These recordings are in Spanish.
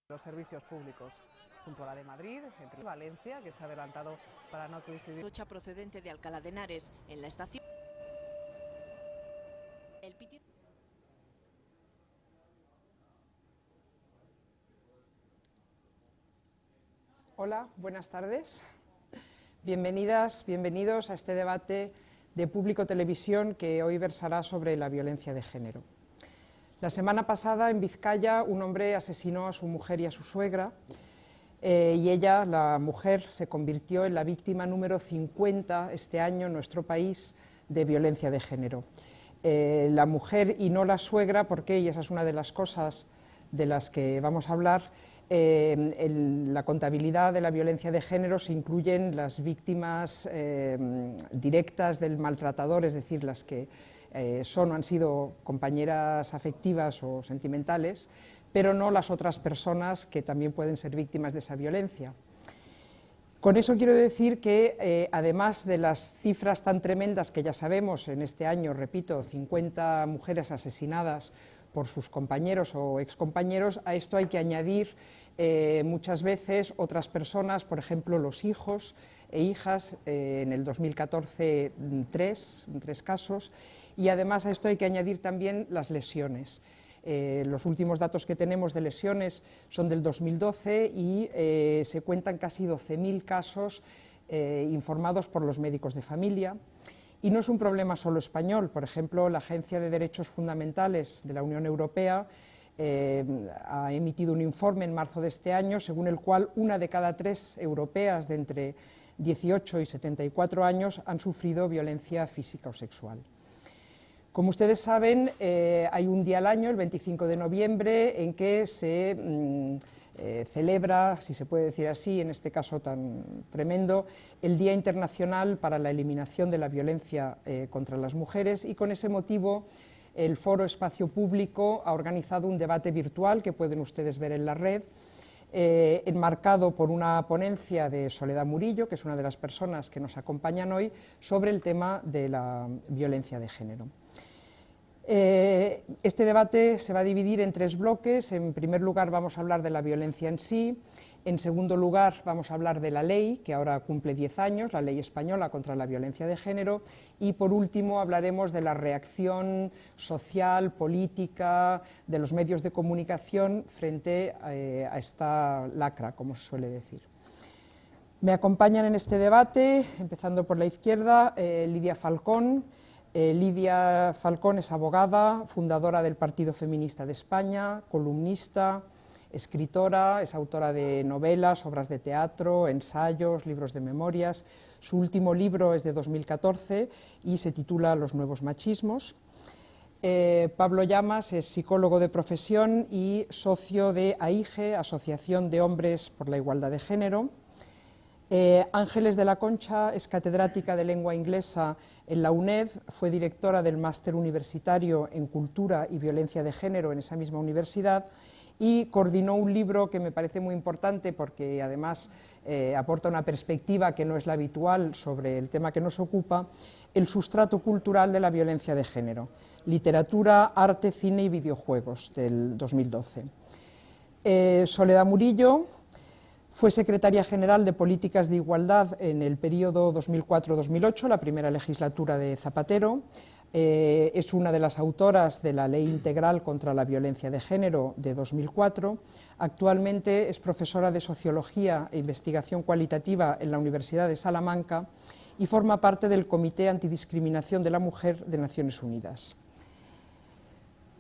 Los servicios públicos, junto a la de Madrid, entre Valencia, que se ha adelantado para no coincidir. Tocha procedente de Alcalá de Henares en la estación. El pitido. Hola, buenas tardes. Bienvenidas, bienvenidos a este debate de Público Televisión que hoy versará sobre la violencia de género. La semana pasada, en Vizcaya, un hombre asesinó a su mujer y a su suegra, y ella, la mujer, se convirtió en la víctima número 50 este año en nuestro país de violencia de género. La mujer y no la suegra, porque, y esa es una de las cosas de las que vamos a hablar, en la contabilidad de la violencia de género se incluyen las víctimas directas del maltratador, es decir, las que son o han sido compañeras afectivas o sentimentales, pero no las otras personas que también pueden ser víctimas de esa violencia. Con eso quiero decir que, además de las cifras tan tremendas que ya sabemos en este año, repito, 50 mujeres asesinadas por sus compañeros o excompañeros, a esto hay que añadir muchas veces otras personas, por ejemplo, los hijos e hijas, en el 2014 tres casos, y además a esto hay que añadir también las lesiones. Los últimos datos que tenemos de lesiones son del 2012 y se cuentan casi 12.000 casos informados por los médicos de familia. Y no es un problema solo español. Por ejemplo, la Agencia de Derechos Fundamentales de la Unión Europea ha emitido un informe en marzo de este año según el cual 1 de cada 3 europeas de entre 18 y 74 años han sufrido violencia física o sexual. Como ustedes saben, hay un día al año, el 25 de noviembre, en que se celebra, si se puede decir así, en este caso tan tremendo, el Día Internacional para la Eliminación de la Violencia contra las Mujeres, y con ese motivo el Foro Espacio Público ha organizado un debate virtual que pueden ustedes ver en la red, enmarcado por una ponencia de Soledad Murillo, que es una de las personas que nos acompañan hoy, sobre el tema de la violencia de género. Este debate se va a dividir en 3 bloques. En primer lugar vamos a hablar de la violencia en sí, en segundo lugar vamos a hablar de la ley, que ahora cumple 10 años, la ley española contra la violencia de género, y por último hablaremos de la reacción social, política, de los medios de comunicación frente a esta lacra, como se suele decir. Me acompañan en este debate, empezando por la izquierda, Lidia Falcón. Lidia Falcón es abogada, fundadora del Partido Feminista de España, columnista, escritora, es autora de novelas, obras de teatro, ensayos, libros de memorias. Su último libro es de 2014 y se titula Los nuevos machismos. Pablo Llamas es psicólogo de profesión y socio de AIGE, Asociación de Hombres por la Igualdad de Género. Ángeles de la Concha es catedrática de lengua inglesa en la UNED, fue directora del máster universitario en Cultura y Violencia de Género en esa misma universidad y coordinó un libro que me parece muy importante porque además aporta una perspectiva que no es la habitual sobre el tema que nos ocupa, El sustrato cultural de la violencia de género, literatura, arte, cine y videojuegos, del 2012. Soledad Murillo fue secretaria general de Políticas de Igualdad en el periodo 2004-2008, la primera legislatura de Zapatero. Es una de las autoras de la Ley Integral contra la Violencia de Género de 2004. Actualmente es profesora de Sociología e Investigación Cualitativa en la Universidad de Salamanca y forma parte del Comité Antidiscriminación de la Mujer de Naciones Unidas.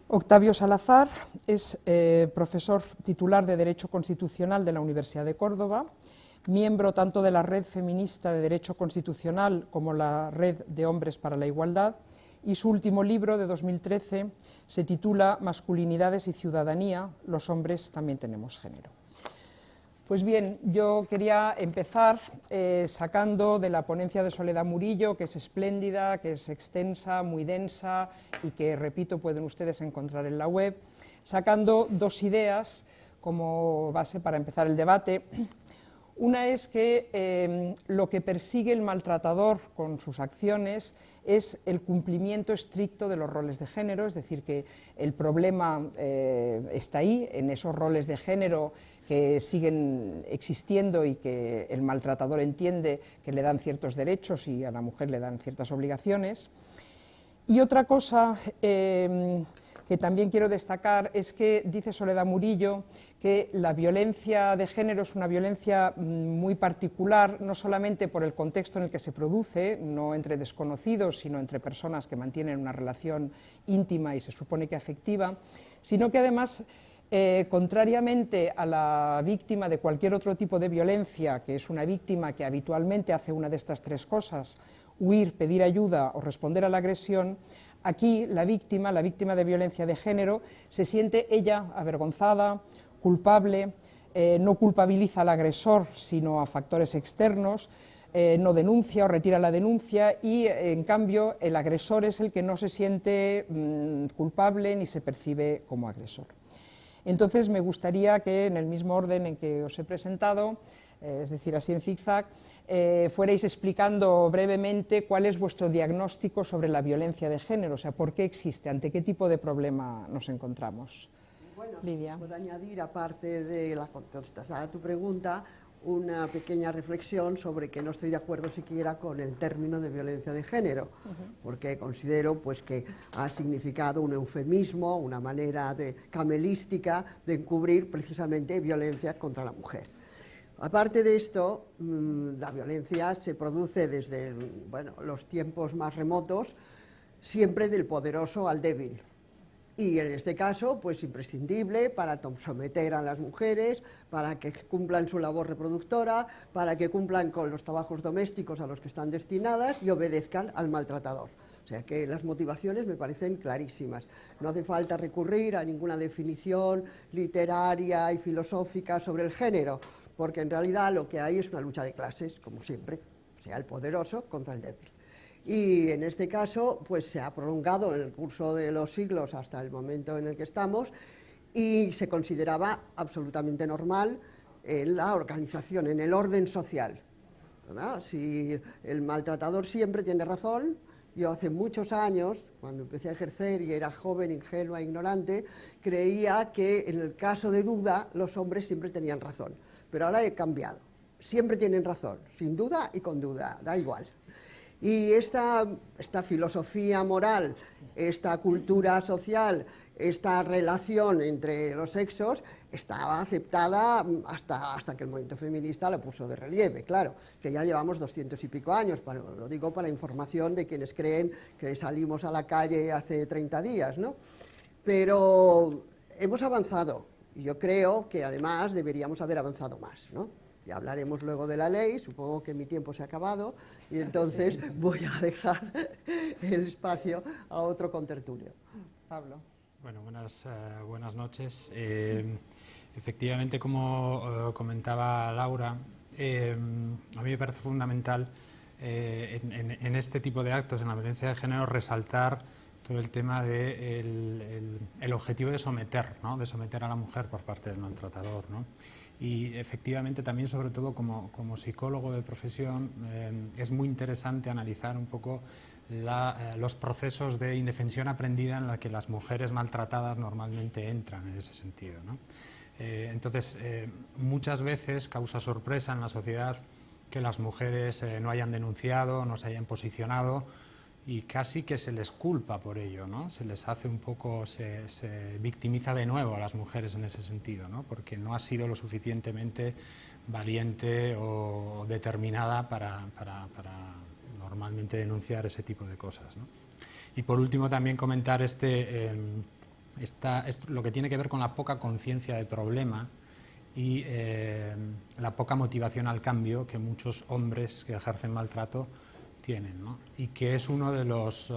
Octavio Salazar es profesor titular de Derecho Constitucional de la Universidad de Córdoba, miembro tanto de la Red Feminista de Derecho Constitucional como la Red de Hombres para la Igualdad, y su último libro, de 2013, se titula Masculinidades y Ciudadanía, los hombres también tenemos género. Pues bien, yo quería empezar sacando de la ponencia de Soledad Murillo, que es espléndida, que es extensa, muy densa y que, repito, pueden ustedes encontrar en la web, sacando 2 ideas como base para empezar el debate. Una es que lo que persigue el maltratador con sus acciones es el cumplimiento estricto de los roles de género, es decir, que el problema está ahí, en esos roles de género que siguen existiendo y que el maltratador entiende que le dan ciertos derechos y a la mujer le dan ciertas obligaciones. Y otra cosa que también quiero destacar es que dice Soledad Murillo que la violencia de género es una violencia muy particular, no solamente por el contexto en el que se produce, no entre desconocidos, sino entre personas que mantienen una relación íntima y se supone que afectiva, sino que además, contrariamente a la víctima de cualquier otro tipo de violencia, que es una víctima que habitualmente hace una de estas tres cosas, huir, pedir ayuda o responder a la agresión, aquí la víctima de violencia de género se siente ella avergonzada, culpable, no culpabiliza al agresor sino a factores externos, no denuncia o retira la denuncia y en cambio el agresor es el que no se siente culpable ni se percibe como agresor. Entonces me gustaría que en el mismo orden en que os he presentado, es decir, así en zigzag, fuerais explicando brevemente cuál es vuestro diagnóstico sobre la violencia de género, o sea, por qué existe, ante qué tipo de problema nos encontramos. Bueno, Lidia. puedo añadir, aparte de la contestada a tu pregunta, una pequeña reflexión sobre que no estoy de acuerdo siquiera con el término de violencia de género, porque considero pues, que ha significado un eufemismo, una manera camelística de encubrir precisamente violencia contra la mujer. Aparte de esto, la violencia se produce desde los tiempos más remotos, siempre del poderoso al débil. Y en este caso, pues imprescindible para someter a las mujeres, para que cumplan su labor reproductora, para que cumplan con los trabajos domésticos a los que están destinadas y obedezcan al maltratador. O sea que las motivaciones me parecen clarísimas. No hace falta recurrir a ninguna definición literaria y filosófica sobre el género, porque en realidad lo que hay es una lucha de clases, como siempre, o sea, el poderoso contra el débil. Y en este caso, pues se ha prolongado en el curso de los siglos hasta el momento en el que estamos y se consideraba absolutamente normal en la organización, en el orden social, ¿verdad? Si el maltratador siempre tiene razón. Yo hace muchos años, cuando empecé a ejercer y era joven, ingenua e ignorante, creía que en el caso de duda los hombres siempre tenían razón, pero ahora he cambiado. Siempre tienen razón, sin duda y con duda, da igual. Y esta filosofía moral, esta cultura social, esta relación entre los sexos estaba aceptada hasta que el movimiento feminista lo puso de relieve, claro, que ya llevamos 200 y pico años, lo digo para información de quienes creen que salimos a la calle hace 30 días, ¿no? Pero hemos avanzado, y yo creo que además deberíamos haber avanzado más, ¿no? Ya hablaremos luego de la ley, supongo que mi tiempo se ha acabado, y entonces voy a dejar el espacio a otro contertulio. Pablo. Bueno, buenas noches. Efectivamente, como comentaba Laura, a mí me parece fundamental en este tipo de actos, en la violencia de género, resaltar todo el tema del objetivo de someter, ¿no? De someter a la mujer por parte del maltratador, ¿no? Y efectivamente también, sobre todo como psicólogo de profesión, es muy interesante analizar un poco los procesos de indefensión aprendida en la que las mujeres maltratadas normalmente entran en ese sentido, ¿no? Entonces, muchas veces causa sorpresa en la sociedad que las mujeres no hayan denunciado, no se hayan posicionado, y casi que se les culpa por ello, ¿no? Se les hace un poco, se victimiza de nuevo a las mujeres en ese sentido, ¿no? Porque no ha sido lo suficientemente valiente o determinada para normalmente denunciar ese tipo de cosas, ¿no? Y por último también comentar lo que tiene que ver con la poca conciencia del problema y la poca motivación al cambio que muchos hombres que ejercen maltrato tienen, ¿no? Y que es uno de los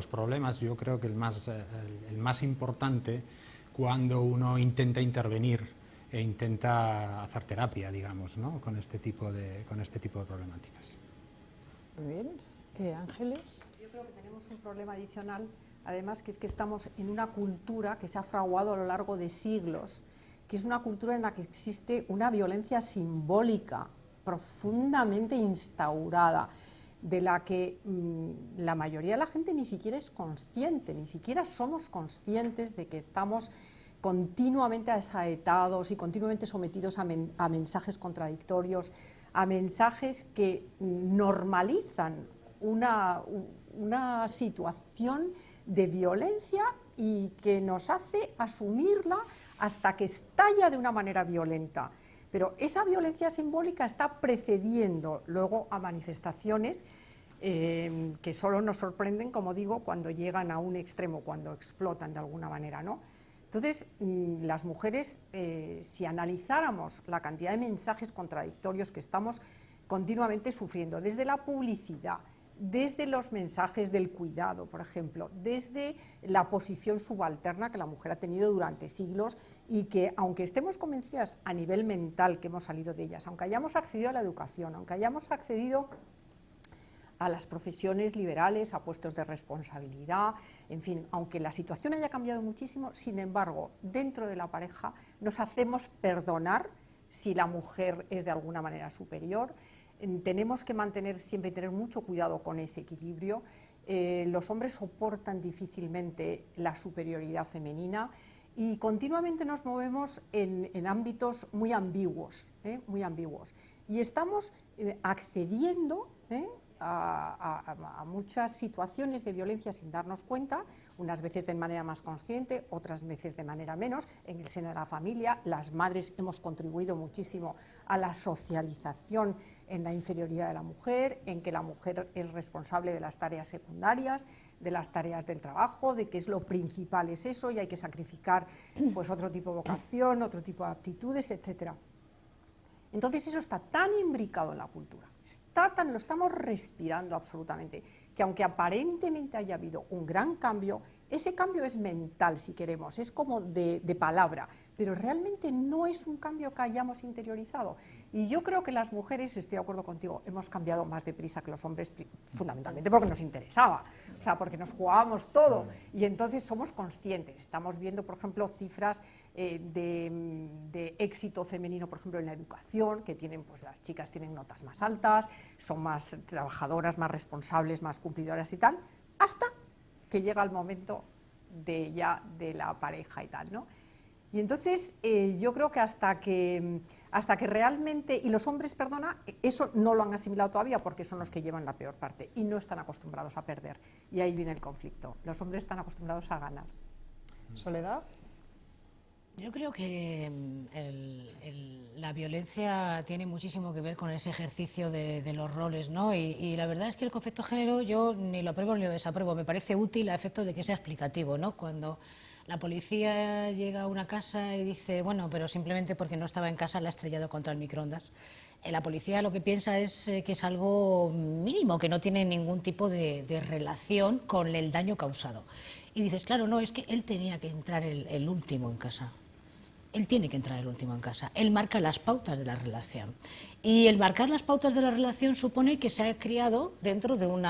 problemas, yo creo que el más importante cuando uno intenta intervenir e intenta hacer terapia, digamos, ¿no? con este tipo de problemáticas. Muy bien. Ángeles. Yo creo que tenemos un problema adicional, además, que es que estamos en una cultura que se ha fraguado a lo largo de siglos, que es una cultura en la que existe una violencia simbólica profundamente instaurada, de la que la mayoría de la gente ni siquiera es consciente, ni siquiera somos conscientes de que estamos continuamente asaetados y continuamente sometidos a mensajes contradictorios, a mensajes que normalizan una situación de violencia y que nos hace asumirla hasta que estalla de una manera violenta. Pero esa violencia simbólica está precediendo luego a manifestaciones que solo nos sorprenden, como digo, cuando llegan a un extremo, cuando explotan de alguna manera, ¿no? Entonces, las mujeres, si analizáramos la cantidad de mensajes contradictorios que estamos continuamente sufriendo, desde la publicidad, desde los mensajes del cuidado, por ejemplo, desde la posición subalterna que la mujer ha tenido durante siglos y que, aunque estemos convencidas a nivel mental que hemos salido de ellas, aunque hayamos accedido a la educación, aunque hayamos accedido a las profesiones liberales, a puestos de responsabilidad, en fin, aunque la situación haya cambiado muchísimo, sin embargo, dentro de la pareja nos hacemos perdonar si la mujer es de alguna manera superior. Tenemos que mantener siempre y tener mucho cuidado con ese equilibrio. Los hombres soportan difícilmente la superioridad femenina y continuamente nos movemos en ámbitos muy ambiguos, y estamos accediendo a muchas situaciones de violencia sin darnos cuenta, unas veces de manera más consciente, otras veces de manera menos. En el seno de la familia, las madres hemos contribuido muchísimo a la socialización en la inferioridad de la mujer, en que la mujer es responsable de las tareas secundarias, de las tareas del trabajo, de que es lo principal es eso y hay que sacrificar pues otro tipo de vocación, otro tipo de aptitudes, etcétera. Entonces eso está tan imbricado en la cultura, lo estamos respirando absolutamente, que aunque aparentemente haya habido un gran cambio, ese cambio es mental, si queremos, es como de palabra, pero realmente no es un cambio que hayamos interiorizado. Y yo creo que las mujeres, estoy de acuerdo contigo, hemos cambiado más deprisa que los hombres, fundamentalmente porque nos interesaba, o sea, porque nos jugábamos todo, y entonces somos conscientes. Estamos viendo, por ejemplo, cifras de éxito femenino, por ejemplo, en la educación, que tienen, pues las chicas tienen notas más altas, son más trabajadoras, más responsables, más cumplidoras y tal, hasta que llega el momento de la pareja y tal, ¿no? Y entonces yo creo que hasta que realmente, y los hombres, perdona, eso no lo han asimilado todavía porque son los que llevan la peor parte y no están acostumbrados a perder, y ahí viene el conflicto. Los hombres están acostumbrados a ganar. ¿Soledad? Yo creo que la violencia tiene muchísimo que ver con ese ejercicio de los roles, ¿no? Y la verdad es que el concepto género yo ni lo apruebo ni lo desapruebo, me parece útil a efectos de que sea explicativo, ¿no? Cuando la policía llega a una casa y dice, bueno, pero simplemente porque no estaba en casa la ha estrellado contra el microondas. La policía lo que piensa es que es algo mínimo, que no tiene ningún tipo de relación con el daño causado. Y dices, claro, no, es que él tenía que entrar el último en casa. Él tiene que entrar el último en casa. Él marca las pautas de la relación. Y el marcar las pautas de la relación supone que se ha criado dentro de un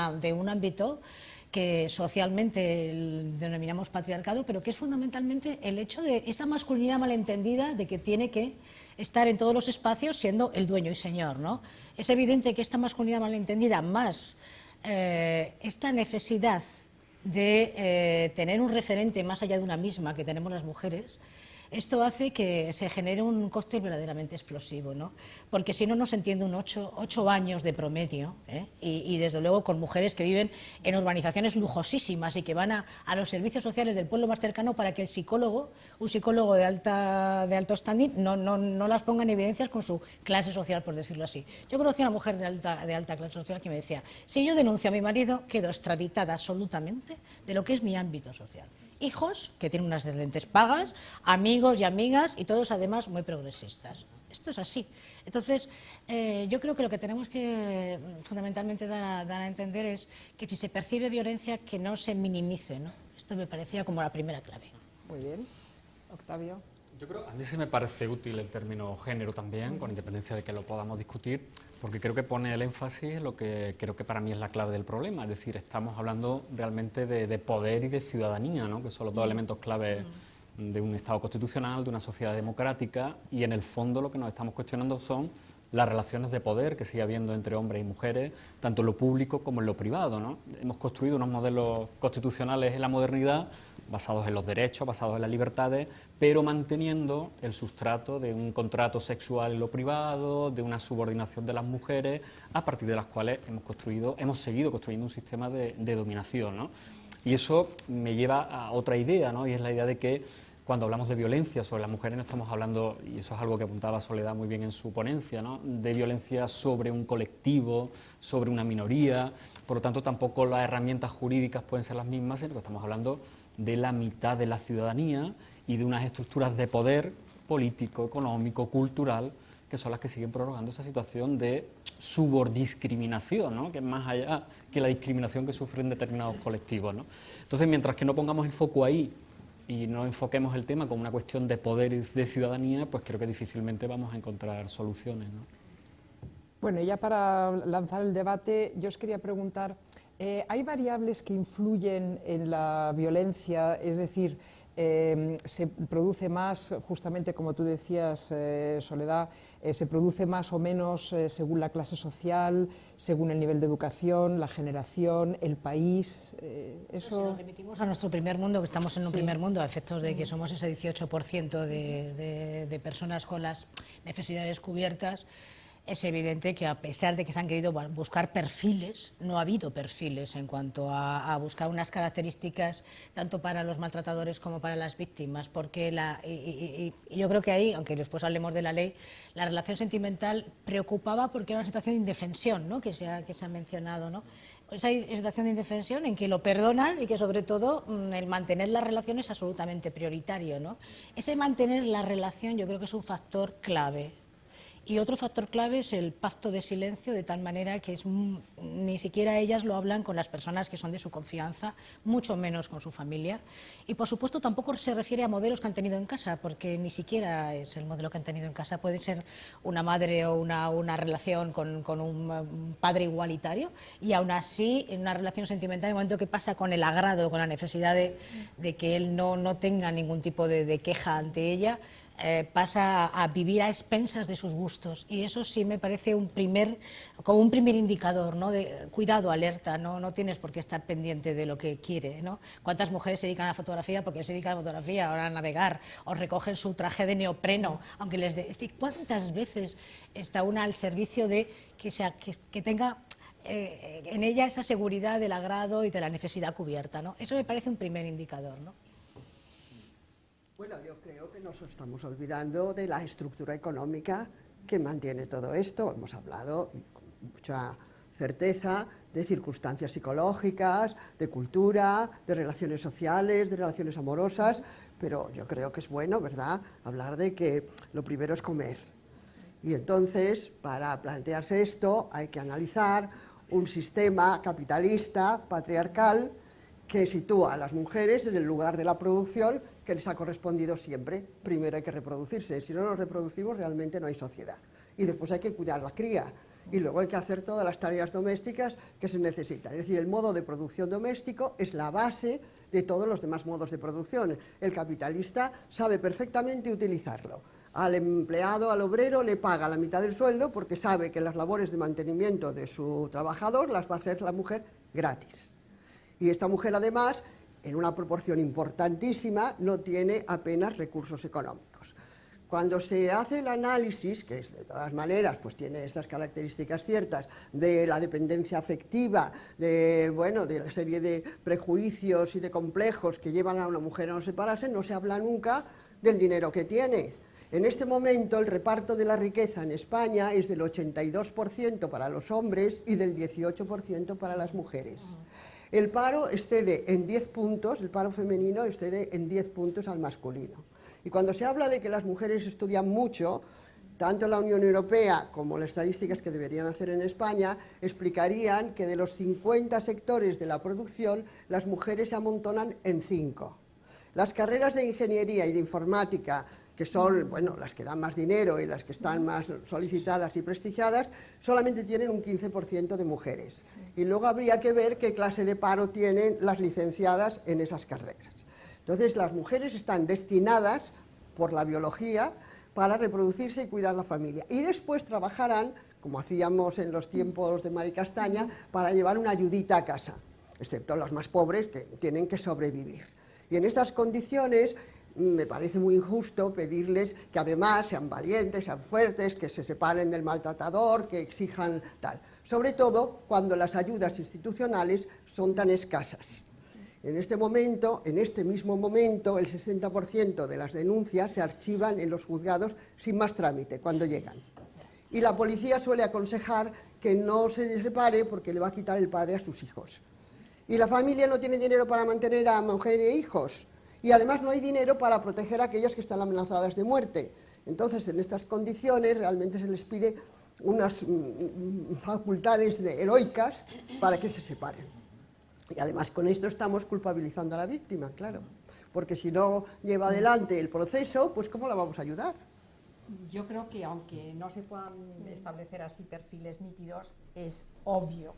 ámbito que socialmente denominamos patriarcado, pero que es fundamentalmente el hecho de esa masculinidad malentendida de que tiene que estar en todos los espacios siendo el dueño y señor, ¿no? Es evidente que esta masculinidad malentendida más esta necesidad de tener un referente más allá de una misma que tenemos las mujeres, esto hace que se genere un cóctel verdaderamente explosivo, ¿no? Porque si no, no se entiende un 8 años de promedio, y desde luego con mujeres que viven en urbanizaciones lujosísimas y que van a los servicios sociales del pueblo más cercano para que un psicólogo de alto standing no las ponga en evidencias con su clase social, por decirlo así. Yo conocí a una mujer de alta clase social que me decía, si yo denuncio a mi marido, quedo extraditada absolutamente de lo que es mi ámbito social. Hijos que tienen unas excelentes pagas, amigos y amigas, y todos además muy progresistas. Esto es así. Entonces, yo creo que lo que tenemos que fundamentalmente dar a entender es que si se percibe violencia, que no se minimice, ¿no? Esto me parecía como la primera clave. Muy bien. Octavio. Yo creo, a mí sí me parece útil el término género también, con independencia de que lo podamos discutir, porque creo que pone el énfasis en lo que creo que para mí es la clave del problema, es decir, estamos hablando realmente de poder y de ciudadanía, ¿no? Que son los dos elementos clave de un Estado constitucional, de una sociedad democrática, y en el fondo lo que nos estamos cuestionando son las relaciones de poder que sigue habiendo entre hombres y mujeres, tanto en lo público como en lo privado, ¿no? Hemos construido unos modelos constitucionales en la modernidad basados en los derechos, basados en las libertades, pero manteniendo el sustrato de un contrato sexual en lo privado, de una subordinación de las mujeres, a partir de las cuales hemos seguido construyendo un sistema de dominación, ¿no? Y eso me lleva a otra idea, ¿no? Y es la idea de que cuando hablamos de violencia sobre las mujeres no estamos hablando, y eso es algo que apuntaba Soledad muy bien en su ponencia, ¿no?, de violencia sobre un colectivo, sobre una minoría, por lo tanto tampoco las herramientas jurídicas pueden ser las mismas, sino que estamos hablando de la mitad de la ciudadanía y de unas estructuras de poder político, económico, cultural, que son las que siguen prorrogando esa situación de subordiscriminación, ¿no?, que es más allá que la discriminación que sufren determinados colectivos, ¿no? Entonces, mientras que no pongamos el foco ahí y no enfoquemos el tema como una cuestión de poder y de ciudadanía, pues creo que difícilmente vamos a encontrar soluciones, ¿no? Bueno, ya para lanzar el debate, yo os quería preguntar, ¿hay variables que influyen en la violencia? Es decir, se produce más, justamente como tú decías, Soledad, se produce más o menos según la clase social, según el nivel de educación, la generación, el país. Si nos remitimos a nuestro primer mundo, que estamos en un primer mundo, a efectos de que somos ese 18% de personas con las necesidades cubiertas, es evidente que a pesar de que se han querido buscar perfiles, no ha habido perfiles en cuanto a buscar unas características tanto para los maltratadores como para las víctimas, porque yo creo que ahí, aunque después hablemos de la ley, la relación sentimental preocupaba porque era una situación de indefensión, ¿no?, que se ha mencionado, ¿no? Esa situación de indefensión en que lo perdonan y que sobre todo el mantener la relación es absolutamente prioritario, ¿no? Ese mantener la relación yo creo que es un factor clave. Y otro factor clave es el pacto de silencio, de tal manera que ni siquiera ellas lo hablan con las personas que son de su confianza, mucho menos con su familia. Y por supuesto tampoco se refiere a modelos que han tenido en casa, porque ni siquiera es el modelo que han tenido en casa. Puede ser una madre o una relación con un padre igualitario, y aún así en una relación sentimental, en el momento que pasa con el agrado, con la necesidad de que él no tenga ningún tipo de queja ante ella, pasa a vivir a expensas de sus gustos, y eso sí me parece como un primer indicador, ¿no?, de cuidado, alerta, no tienes por qué estar pendiente de lo que quiere, ¿no? ¿Cuántas mujeres se dedican a la fotografía porque se dedican a la fotografía, ahora a navegar, o recogen su traje de neopreno, aunque les dé? Es decir, ¿cuántas veces está una al servicio de que tenga en ella esa seguridad del agrado y de la necesidad cubierta, ¿no? Eso me parece un primer indicador, ¿no? Bueno, yo creo que nos estamos olvidando de la estructura económica que mantiene todo esto. Hemos hablado con mucha certeza de circunstancias psicológicas, de cultura, de relaciones sociales, de relaciones amorosas, pero yo creo que es bueno, ¿verdad?, hablar de que lo primero es comer. Y entonces, para plantearse esto, hay que analizar un sistema capitalista, patriarcal, que sitúa a las mujeres en el lugar de la producción que les ha correspondido siempre. Primero hay que reproducirse, si no nos reproducimos realmente no hay sociedad. Y después hay que cuidar la cría, y luego hay que hacer todas las tareas domésticas que se necesitan. Es decir, el modo de producción doméstico es la base de todos los demás modos de producción. El capitalista sabe perfectamente utilizarlo. Al empleado, al obrero, le paga la mitad del sueldo porque sabe que las labores de mantenimiento de su trabajador las va a hacer la mujer gratis. Y esta mujer, además, en una proporción importantísima, no tiene apenas recursos económicos. Cuando se hace el análisis, que es, de todas maneras pues tiene estas características ciertas, de la dependencia afectiva, de la serie de prejuicios y de complejos que llevan a una mujer a no separarse, no se habla nunca del dinero que tiene. En este momento el reparto de la riqueza en España es del 82% para los hombres y del 18% para las mujeres. El paro excede en 10 puntos, el paro femenino excede en 10 puntos al masculino. Y cuando se habla de que las mujeres estudian mucho, tanto la Unión Europea como las estadísticas que deberían hacer en España, explicarían que de los 50 sectores de la producción, las mujeres se amontonan en 5. Las carreras de ingeniería y de informática, que son las que dan más dinero y las que están más solicitadas y prestigiadas, solamente tienen un 15% de mujeres. Y luego habría que ver qué clase de paro tienen las licenciadas en esas carreras. Entonces las mujeres están destinadas por la biología para reproducirse y cuidar la familia. Y después trabajarán, como hacíamos en los tiempos de Mari Castaña, para llevar una ayudita a casa, excepto las más pobres que tienen que sobrevivir. Y en estas condiciones me parece muy injusto pedirles que además sean valientes, sean fuertes, que se separen del maltratador, que exijan tal. Sobre todo cuando las ayudas institucionales son tan escasas. En este mismo momento, el 60% de las denuncias se archivan en los juzgados sin más trámite, cuando llegan. Y la policía suele aconsejar que no se separe porque le va a quitar el padre a sus hijos. Y la familia no tiene dinero para mantener a mujer e hijos. Y además no hay dinero para proteger a aquellas que están amenazadas de muerte. Entonces, en estas condiciones, realmente se les pide unas facultades heroicas para que se separen. Y además con esto estamos culpabilizando a la víctima, claro, porque si no lleva adelante el proceso, pues ¿cómo la vamos a ayudar? Yo creo que aunque no se puedan establecer así perfiles nítidos, es obvio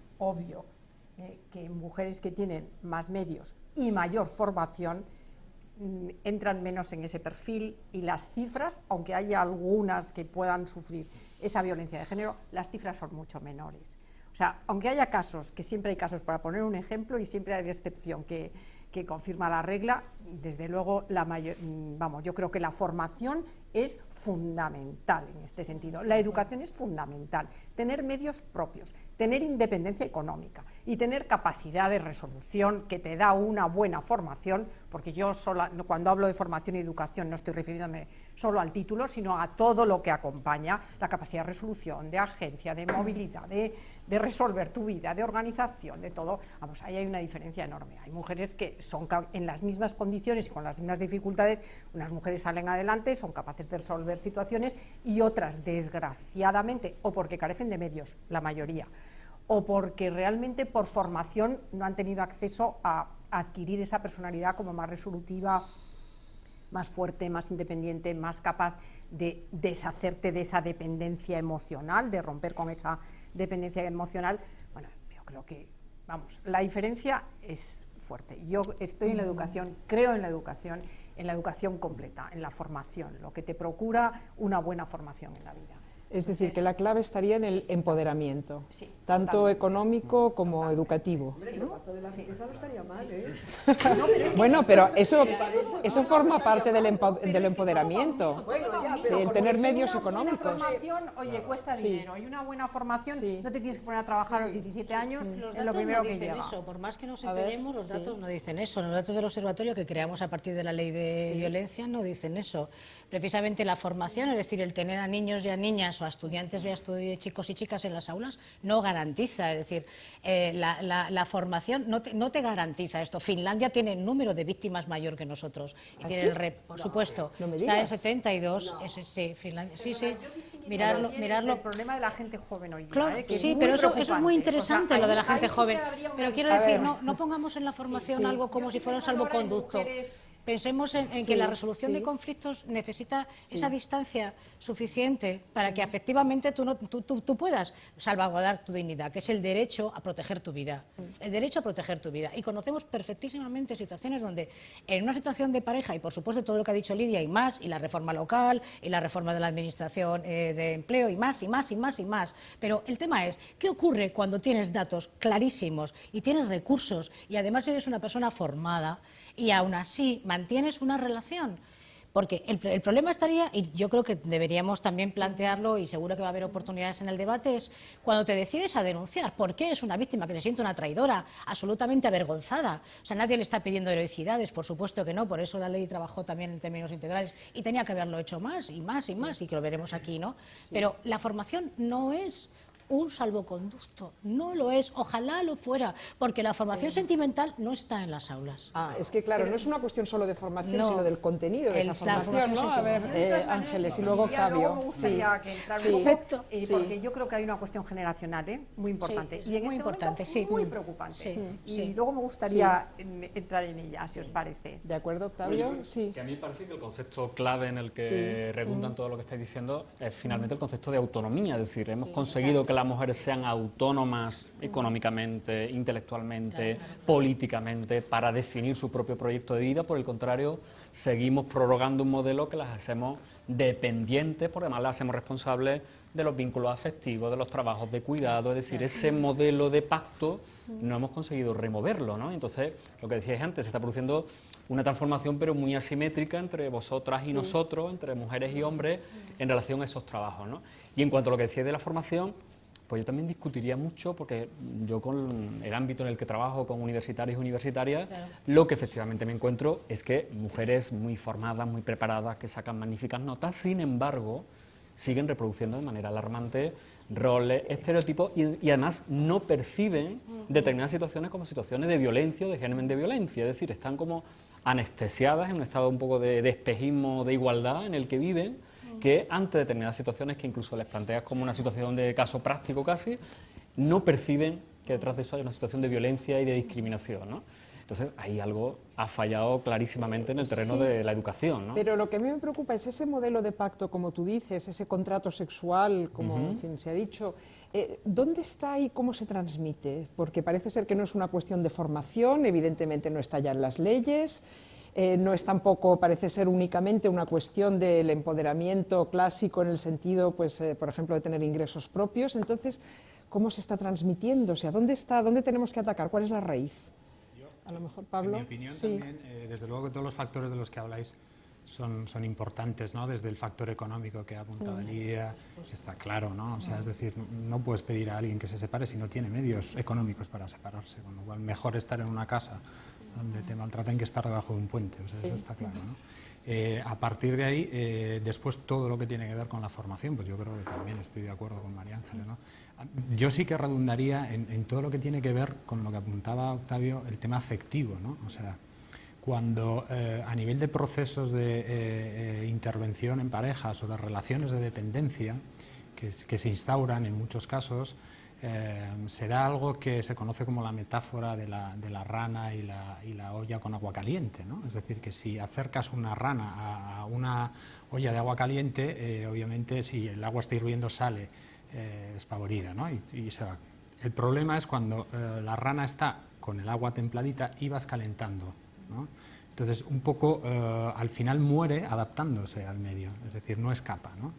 que mujeres que tienen más medios y mayor formación entran menos en ese perfil, y las cifras, aunque haya algunas que puedan sufrir esa violencia de género, las cifras son mucho menores. O sea, aunque haya casos, que siempre hay casos, para poner un ejemplo, y siempre hay excepción que confirma la regla, desde luego yo creo que la formación es fundamental en este sentido. La educación es fundamental, tener medios propios, tener independencia económica y tener capacidad de resolución que te da una buena formación, porque yo cuando hablo de formación y educación no estoy refiriéndome solo al título, sino a todo lo que acompaña la capacidad de resolución, de agencia, de movilidad, de resolver tu vida, de organización, de todo. Vamos, ahí hay una diferencia enorme. Hay mujeres que son en las mismas condiciones y con las mismas dificultades, unas mujeres salen adelante, son capaces de resolver situaciones, y otras, desgraciadamente, o porque carecen de medios, la mayoría, o porque realmente por formación no han tenido acceso a adquirir esa personalidad como más resolutiva, más fuerte, más independiente, más capaz de deshacerte de esa dependencia emocional, de romper con esa dependencia emocional. Bueno, yo creo que, vamos, la diferencia es fuerte. Yo estoy en la educación, creo en la educación completa, en la formación, lo que te procura una buena formación en la vida. Es decir, que la clave estaría en el empoderamiento, sí, tanto totalmente, económico como educativo. Hombre, pero para de la riqueza no estaría mal, ¿eh? Bueno, pero eso forma parte del empoderamiento. Bueno, ya, Sí, pero el con tener eso medios Una económicos. formación, oye, cuesta Sí. dinero, y una buena formación, Sí. no te tienes que poner a trabajar a los 17 años, Los es lo datos primero no que dicen llega. eso, por más que nos A ver, empeñemos, los sí. datos no dicen eso. Los datos del observatorio que creamos a partir de la ley de violencia no dicen eso. Precisamente la formación, es decir, el tener a niños y a niñas o a estudiantes y a chicos y chicas en las aulas, no garantiza, es decir, la formación no te garantiza esto. Finlandia tiene el número de víctimas mayor que nosotros, y tiene por supuesto, no me está en digas. 72, sí, Finlandia, sí, Mirarlo. mirarlo. El problema de la gente joven hoy día, Claro, que es sí, muy pero eso es preocupante. muy interesante, O sea, lo de la ahí gente sí joven. que habría una Pero quiero diferencia. decir, no pongamos en la formación sí. algo como Yo si estoy fuera un pensando ahora en salvoconducto. mujeres. Pensemos en que Sí, la resolución sí. de conflictos necesita esa distancia suficiente para que efectivamente tú puedas salvaguardar tu dignidad, que es el derecho a proteger tu vida. El derecho a proteger tu vida. Y conocemos perfectísimamente situaciones donde en una situación de pareja, y por supuesto todo lo que ha dicho Lidia y más, y la reforma local, y la reforma de la administración de empleo, y más, y más, y más, y más. Pero el tema es, ¿qué ocurre cuando tienes datos clarísimos y tienes recursos y además eres una persona formada y aún así mantienes una relación? Porque el problema estaría, y yo creo que deberíamos también plantearlo, y seguro que va a haber oportunidades en el debate, es cuando te decides a denunciar. ¿Por qué es una víctima que se siente una traidora, absolutamente avergonzada? O sea, nadie le está pidiendo heroicidades, por supuesto que no, por eso la ley trabajó también en términos integrales y tenía que haberlo hecho más y más y más, y que lo veremos aquí, ¿no? Pero la formación no es un salvoconducto, no lo es, ojalá lo fuera, porque la formación sentimental no está en las aulas. Es que claro, no es una cuestión solo de formación, No. sino del contenido de esa La formación, ¿no? A ver, Ángeles, y luego Luego Octavio. me gustaría que entrara sí. un poco, Perfecto. porque yo creo que hay una cuestión generacional muy importante, Sí, y en muy este importante, momento sí. muy preocupante. Sí, Y sí. luego me gustaría entrar en ella, si os parece. ¿De acuerdo, Octavio? Sí. Que a mí me parece que el concepto clave en el que redundan todo lo que estáis diciendo es finalmente el concepto de autonomía, es decir, hemos conseguido que las mujeres sean autónomas económicamente, intelectualmente, políticamente, para definir su propio proyecto de vida. Por el contrario, seguimos prorrogando un modelo que las hacemos dependientes, por además las hacemos responsables de los vínculos afectivos, de los trabajos de cuidado, es decir, ese modelo de pacto no hemos conseguido removerlo, ¿no? Entonces, lo que decíais antes, se está produciendo una transformación pero muy asimétrica entre vosotras y nosotros, entre mujeres y hombres, en relación a esos trabajos, ¿no? Y en cuanto a lo que decíais de la formación, pues yo también discutiría mucho, porque yo con el ámbito en el que trabajo con universitarios y universitarias, lo que efectivamente me encuentro es que mujeres muy formadas, muy preparadas, que sacan magníficas notas, sin embargo, siguen reproduciendo de manera alarmante roles, estereotipos y además no perciben determinadas situaciones como situaciones de violencia o de germen de violencia, es decir, están como anestesiadas en un estado un poco de espejismo de igualdad en el que viven, que ante determinadas situaciones que incluso les planteas como una situación de caso práctico casi, no perciben que detrás de eso hay una situación de violencia y de discriminación, ¿no? Entonces, ahí algo ha fallado clarísimamente en el terreno de la educación, ¿no? Pero lo que a mí me preocupa es ese modelo de pacto, como tú dices, ese contrato sexual, como en fin, se ha dicho. ¿Dónde está y cómo se transmite? Porque parece ser que no es una cuestión de formación, evidentemente no está ya en las leyes. No es tampoco, parece ser únicamente una cuestión del empoderamiento clásico en el sentido, pues, por ejemplo, de tener ingresos propios. Entonces, ¿cómo se está transmitiendo? O sea, ¿dónde tenemos que atacar? ¿Cuál es la raíz? A lo mejor, Pablo. En mi opinión también, desde luego que todos los factores de los que habláis son importantes, ¿no? Desde el factor económico que ha apuntado Lidia, que está claro, ¿no? O sea, es decir, no puedes pedir a alguien que se separe si no tiene medios económicos para separarse, con lo cual mejor estar en una casa donde te maltraten que estar debajo de un puente, o sea, eso está claro, ¿no? A partir de ahí, después todo lo que tiene que ver con la formación, pues yo creo que también estoy de acuerdo con María Ángeles, ¿no? Yo sí que redundaría en todo lo que tiene que ver con lo que apuntaba Octavio, el tema afectivo, ¿no? O sea, cuando a nivel de procesos de intervención en parejas o de relaciones de dependencia que se instauran en muchos casos, se da algo que se conoce como la metáfora de la rana y la olla con agua caliente, ¿no? Es decir, que si acercas una rana a una olla de agua caliente, obviamente si el agua está hirviendo sale espavorida, ¿no? y se va. El problema es cuando la rana está con el agua templadita y vas calentando, ¿no? Entonces, un poco al final muere adaptándose al medio, es decir, no escapa, ¿no?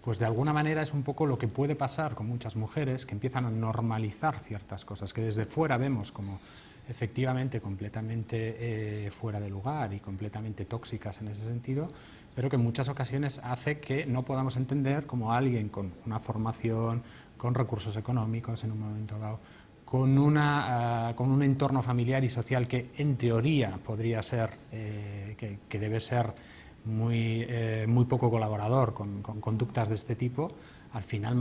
Pues de alguna manera es un poco lo que puede pasar con muchas mujeres que empiezan a normalizar ciertas cosas que desde fuera vemos como efectivamente completamente fuera de lugar y completamente tóxicas en ese sentido, pero que en muchas ocasiones hace que no podamos entender como alguien con una formación, con recursos económicos en un momento dado, con un entorno familiar y social que en teoría podría ser, que debe ser muy poco colaborador con conductas de este tipo, al final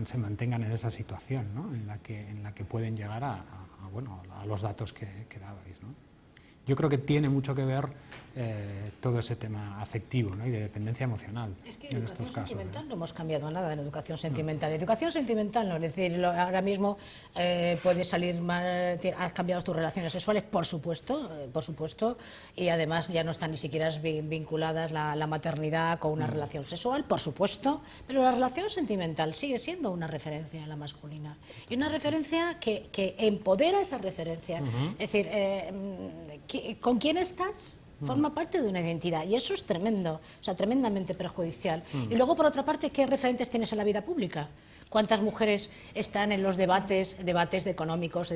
se mantengan en esa situación, ¿no? en la que pueden llegar a los datos que dabais, ¿no? Yo creo que tiene mucho que ver todo ese tema afectivo, ¿no? y de dependencia emocional. Es que en en estos educación casos, sentimental ¿no? no hemos cambiado nada en educación sentimental. Educación sentimental no, es decir, ahora mismo puedes salir mal, has cambiado tus relaciones sexuales, por supuesto, y además ya no están ni siquiera vinculadas la maternidad con una relación sexual, por supuesto, pero la relación sentimental sigue siendo una referencia en la masculina y una referencia que empodera esa referencia. Es decir, ¿con quién estás? Forma parte de una identidad y eso es tremendo, o sea, tremendamente perjudicial. Y luego, por otra parte, ¿qué referentes tienes en la vida pública? ¿Cuántas mujeres están en los debates económicos,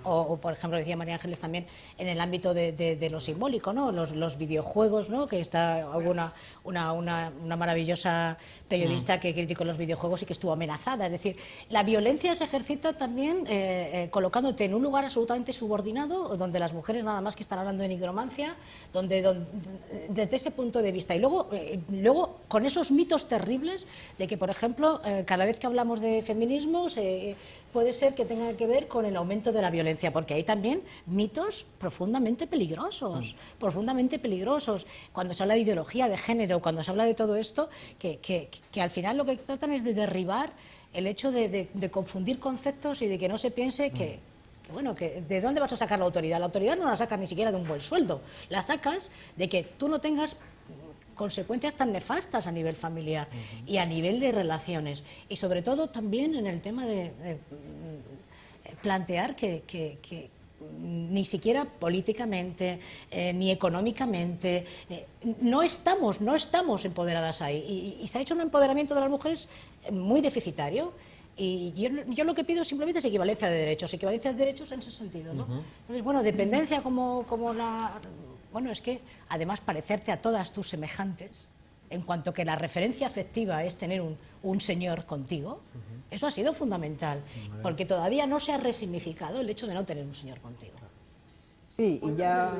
o por ejemplo, decía María Ángeles también, en el ámbito de lo simbólico, ¿no? Los videojuegos, ¿no? Que está una maravillosa periodista que criticó los videojuegos y que estuvo amenazada. Es decir, la violencia se ejercita también colocándote en un lugar absolutamente subordinado, donde las mujeres nada más que están hablando de nigromancia, desde ese punto de vista. Y luego con esos mitos terribles de que, por ejemplo, cada vez que hablamos de feminismos puede ser que tenga que ver con el aumento de la violencia, porque hay también mitos profundamente peligrosos, cuando se habla de ideología de género, cuando se habla de todo esto, que al final lo que tratan es de derribar el hecho de confundir conceptos y de que no se piense que ¿de dónde vas a sacar la autoridad? La autoridad no la sacas ni siquiera de un buen sueldo, la sacas de que tú no tengas consecuencias tan nefastas a nivel familiar y a nivel de relaciones. Y sobre todo también en el tema de plantear que ni siquiera políticamente, ni económicamente, no estamos empoderadas ahí. Y se ha hecho un empoderamiento de las mujeres muy deficitario. Y yo lo que pido simplemente es equivalencia de derechos en ese sentido, ¿no? Entonces, bueno, dependencia como la... Bueno, es que además parecerte a todas tus semejantes, en cuanto que la referencia afectiva es tener un señor contigo, eso ha sido fundamental, porque todavía no se ha resignificado el hecho de no tener un señor contigo. Sí, y ya...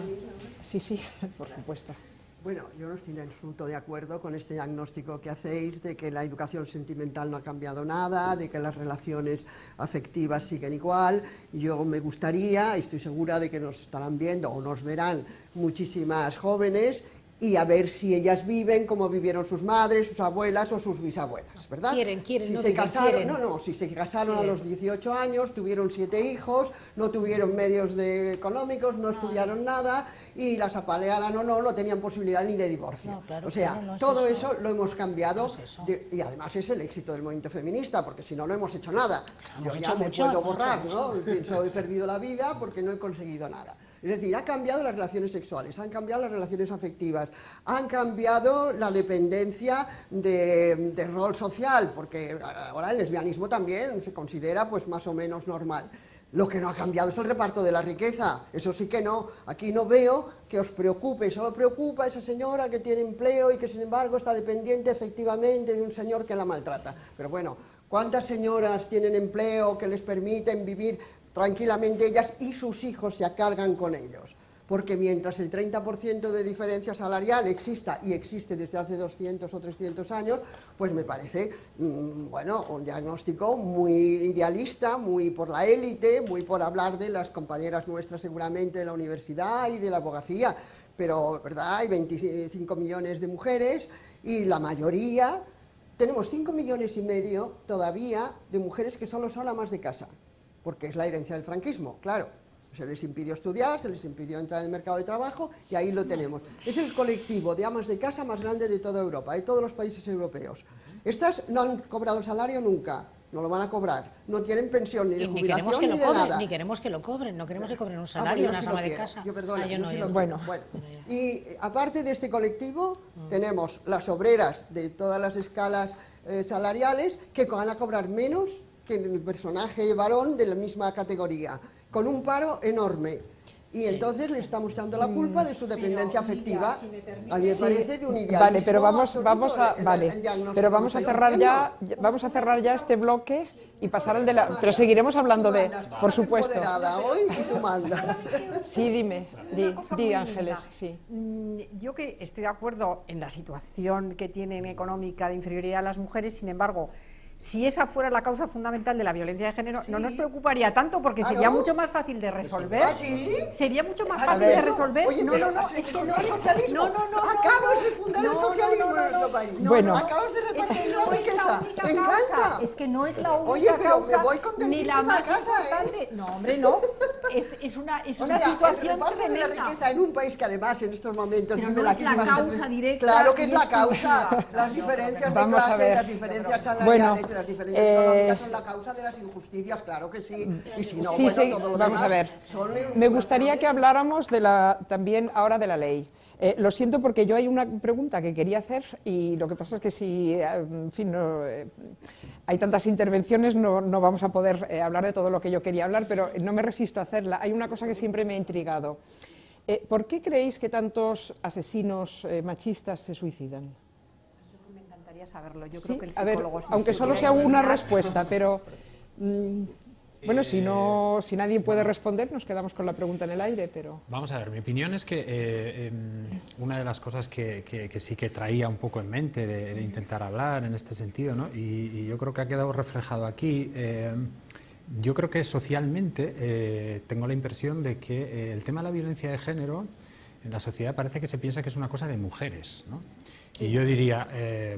Sí, por supuesto. Bueno, yo no estoy en absoluto de acuerdo con este diagnóstico que hacéis de que la educación sentimental no ha cambiado nada, de que las relaciones afectivas siguen igual. Yo me gustaría, y estoy segura de que nos estarán viendo o nos verán muchísimas jóvenes, y a ver si ellas viven como vivieron sus madres, sus abuelas o sus bisabuelas, ¿verdad? Quieren, si no se casaron, quieren. Si se casaron a los 18 años, tuvieron 7 hijos, no tuvieron medios económicos, no estudiaron nada, y las apalearan o no tenían posibilidad ni de divorcio. No, claro, o sea, no es todo eso. eso lo hemos cambiado, No es eso. y además es el éxito del movimiento feminista, porque si no, no hemos hecho nada. Hemos Yo hecho ya me mucho, puedo mucho, borrar, mucho. ¿no? Pienso, he perdido la vida porque no he conseguido nada. Es decir, ha cambiado las relaciones sexuales, han cambiado las relaciones afectivas, han cambiado la dependencia de rol social, porque ahora el lesbianismo también se considera pues más o menos normal. Lo que no ha cambiado es el reparto de la riqueza, eso sí que no. Aquí no veo que os preocupe, solo preocupa a esa señora que tiene empleo y que sin embargo está dependiente efectivamente de un señor que la maltrata. Pero bueno, ¿cuántas señoras tienen empleo que les permiten vivir tranquilamente ellas y sus hijos se acargan con ellos? Porque mientras el 30% de diferencia salarial exista, y existe desde hace 200 o 300 años, pues me parece, bueno, un diagnóstico muy idealista, muy por la élite, muy por hablar de las compañeras nuestras seguramente de la universidad y de la abogacía, pero, ¿verdad?, hay 25 millones de mujeres y la mayoría, tenemos 5,5 millones todavía de mujeres que solo son amas de casa, porque es la herencia del franquismo, claro. Se les impidió estudiar, se les impidió entrar en el mercado de trabajo y ahí lo tenemos. Es el colectivo de amas de casa más grande de toda Europa, de todos los países europeos. Estas no han cobrado salario nunca, no lo van a cobrar, no tienen pensión ni de jubilación ni de nada. Ni queremos que lo cobren, no queremos que cobren un salario, bueno, una ama de casa. Yo perdona, yo yo no, sí yo lo no. bueno. Y aparte de este colectivo, tenemos las obreras de todas las escalas salariales que van a cobrar menos que el personaje varón de la misma categoría, con un paro enorme. Y entonces le estamos dando la culpa de su dependencia afectiva. A mí me parece de un idealismo. Vale, pero vamos a el cerrar ya este bloque y pasar al de la... Pero seguiremos hablando de... Por supuesto. Hoy y tú mandas. Sí, dime, di Ángeles, sí. Yo que estoy de acuerdo en la situación que tienen económica de inferioridad las mujeres, sin embargo, si esa fuera la causa fundamental de la violencia de género, no nos preocuparía tanto, porque sería mucho más fácil de resolver. ¿Ah, sí? Sería mucho más fácil de resolver. Oye, no, es que no es socialismo. Acabas de fundar el socialismo en nuestro país. Bueno, acabas de repartir la riqueza. Me causa. encanta. Es que no es la única Oye, pero causa, me voy ni contentísima la más a casa, importante. No, hombre, no. Es una O sea, situación el reparto de la tremenda. riqueza en un país que además en estos momentos Pero vive no es la crisis más causa directa Claro que es y la exclusiva. causa. Las diferencias de Vamos a clase, ver. las diferencias salariales, Bueno, las diferencias económicas son la causa de las injusticias, claro que sí. Y si no, Sí, bueno, sí, todo lo vamos demás a ver. son Me gustaría que habláramos también ahora de la ley. Lo siento porque yo hay una pregunta que quería hacer y lo que pasa es que si, en fin, hay tantas intervenciones no vamos a poder hablar de todo lo que yo quería hablar, pero no me resisto a hacerla. Hay una cosa que siempre me ha intrigado. ¿Por qué creéis que tantos asesinos machistas se suicidan? Me encantaría saberlo. Yo Sí, creo que el a ver, psicólogo aunque solo sea una respuesta, pero bueno, si nadie puede responder, nos quedamos con la pregunta en el aire, pero... Vamos a ver, mi opinión es que una de las cosas que sí que traía un poco en mente de intentar hablar en este sentido, ¿no? Y yo creo que ha quedado reflejado aquí, yo creo que socialmente tengo la impresión de que el tema de la violencia de género en la sociedad parece que se piensa que es una cosa de mujeres, ¿no? Y yo diría,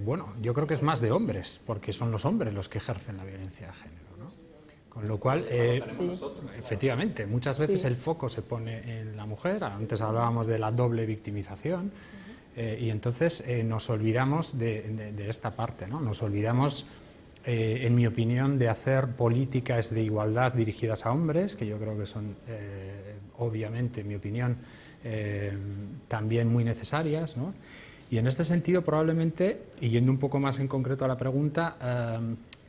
bueno, yo creo que es más de hombres, porque son los hombres los que ejercen la violencia de género, ¿no? Con lo cual, efectivamente, muchas veces el foco se pone en la mujer. Antes hablábamos de la doble victimización. Y entonces nos olvidamos de esta parte, ¿no? Nos olvidamos, en mi opinión, de hacer políticas de igualdad dirigidas a hombres, que yo creo que son, obviamente, en mi opinión, también muy necesarias, ¿no? Y en este sentido, probablemente, y yendo un poco más en concreto a la pregunta,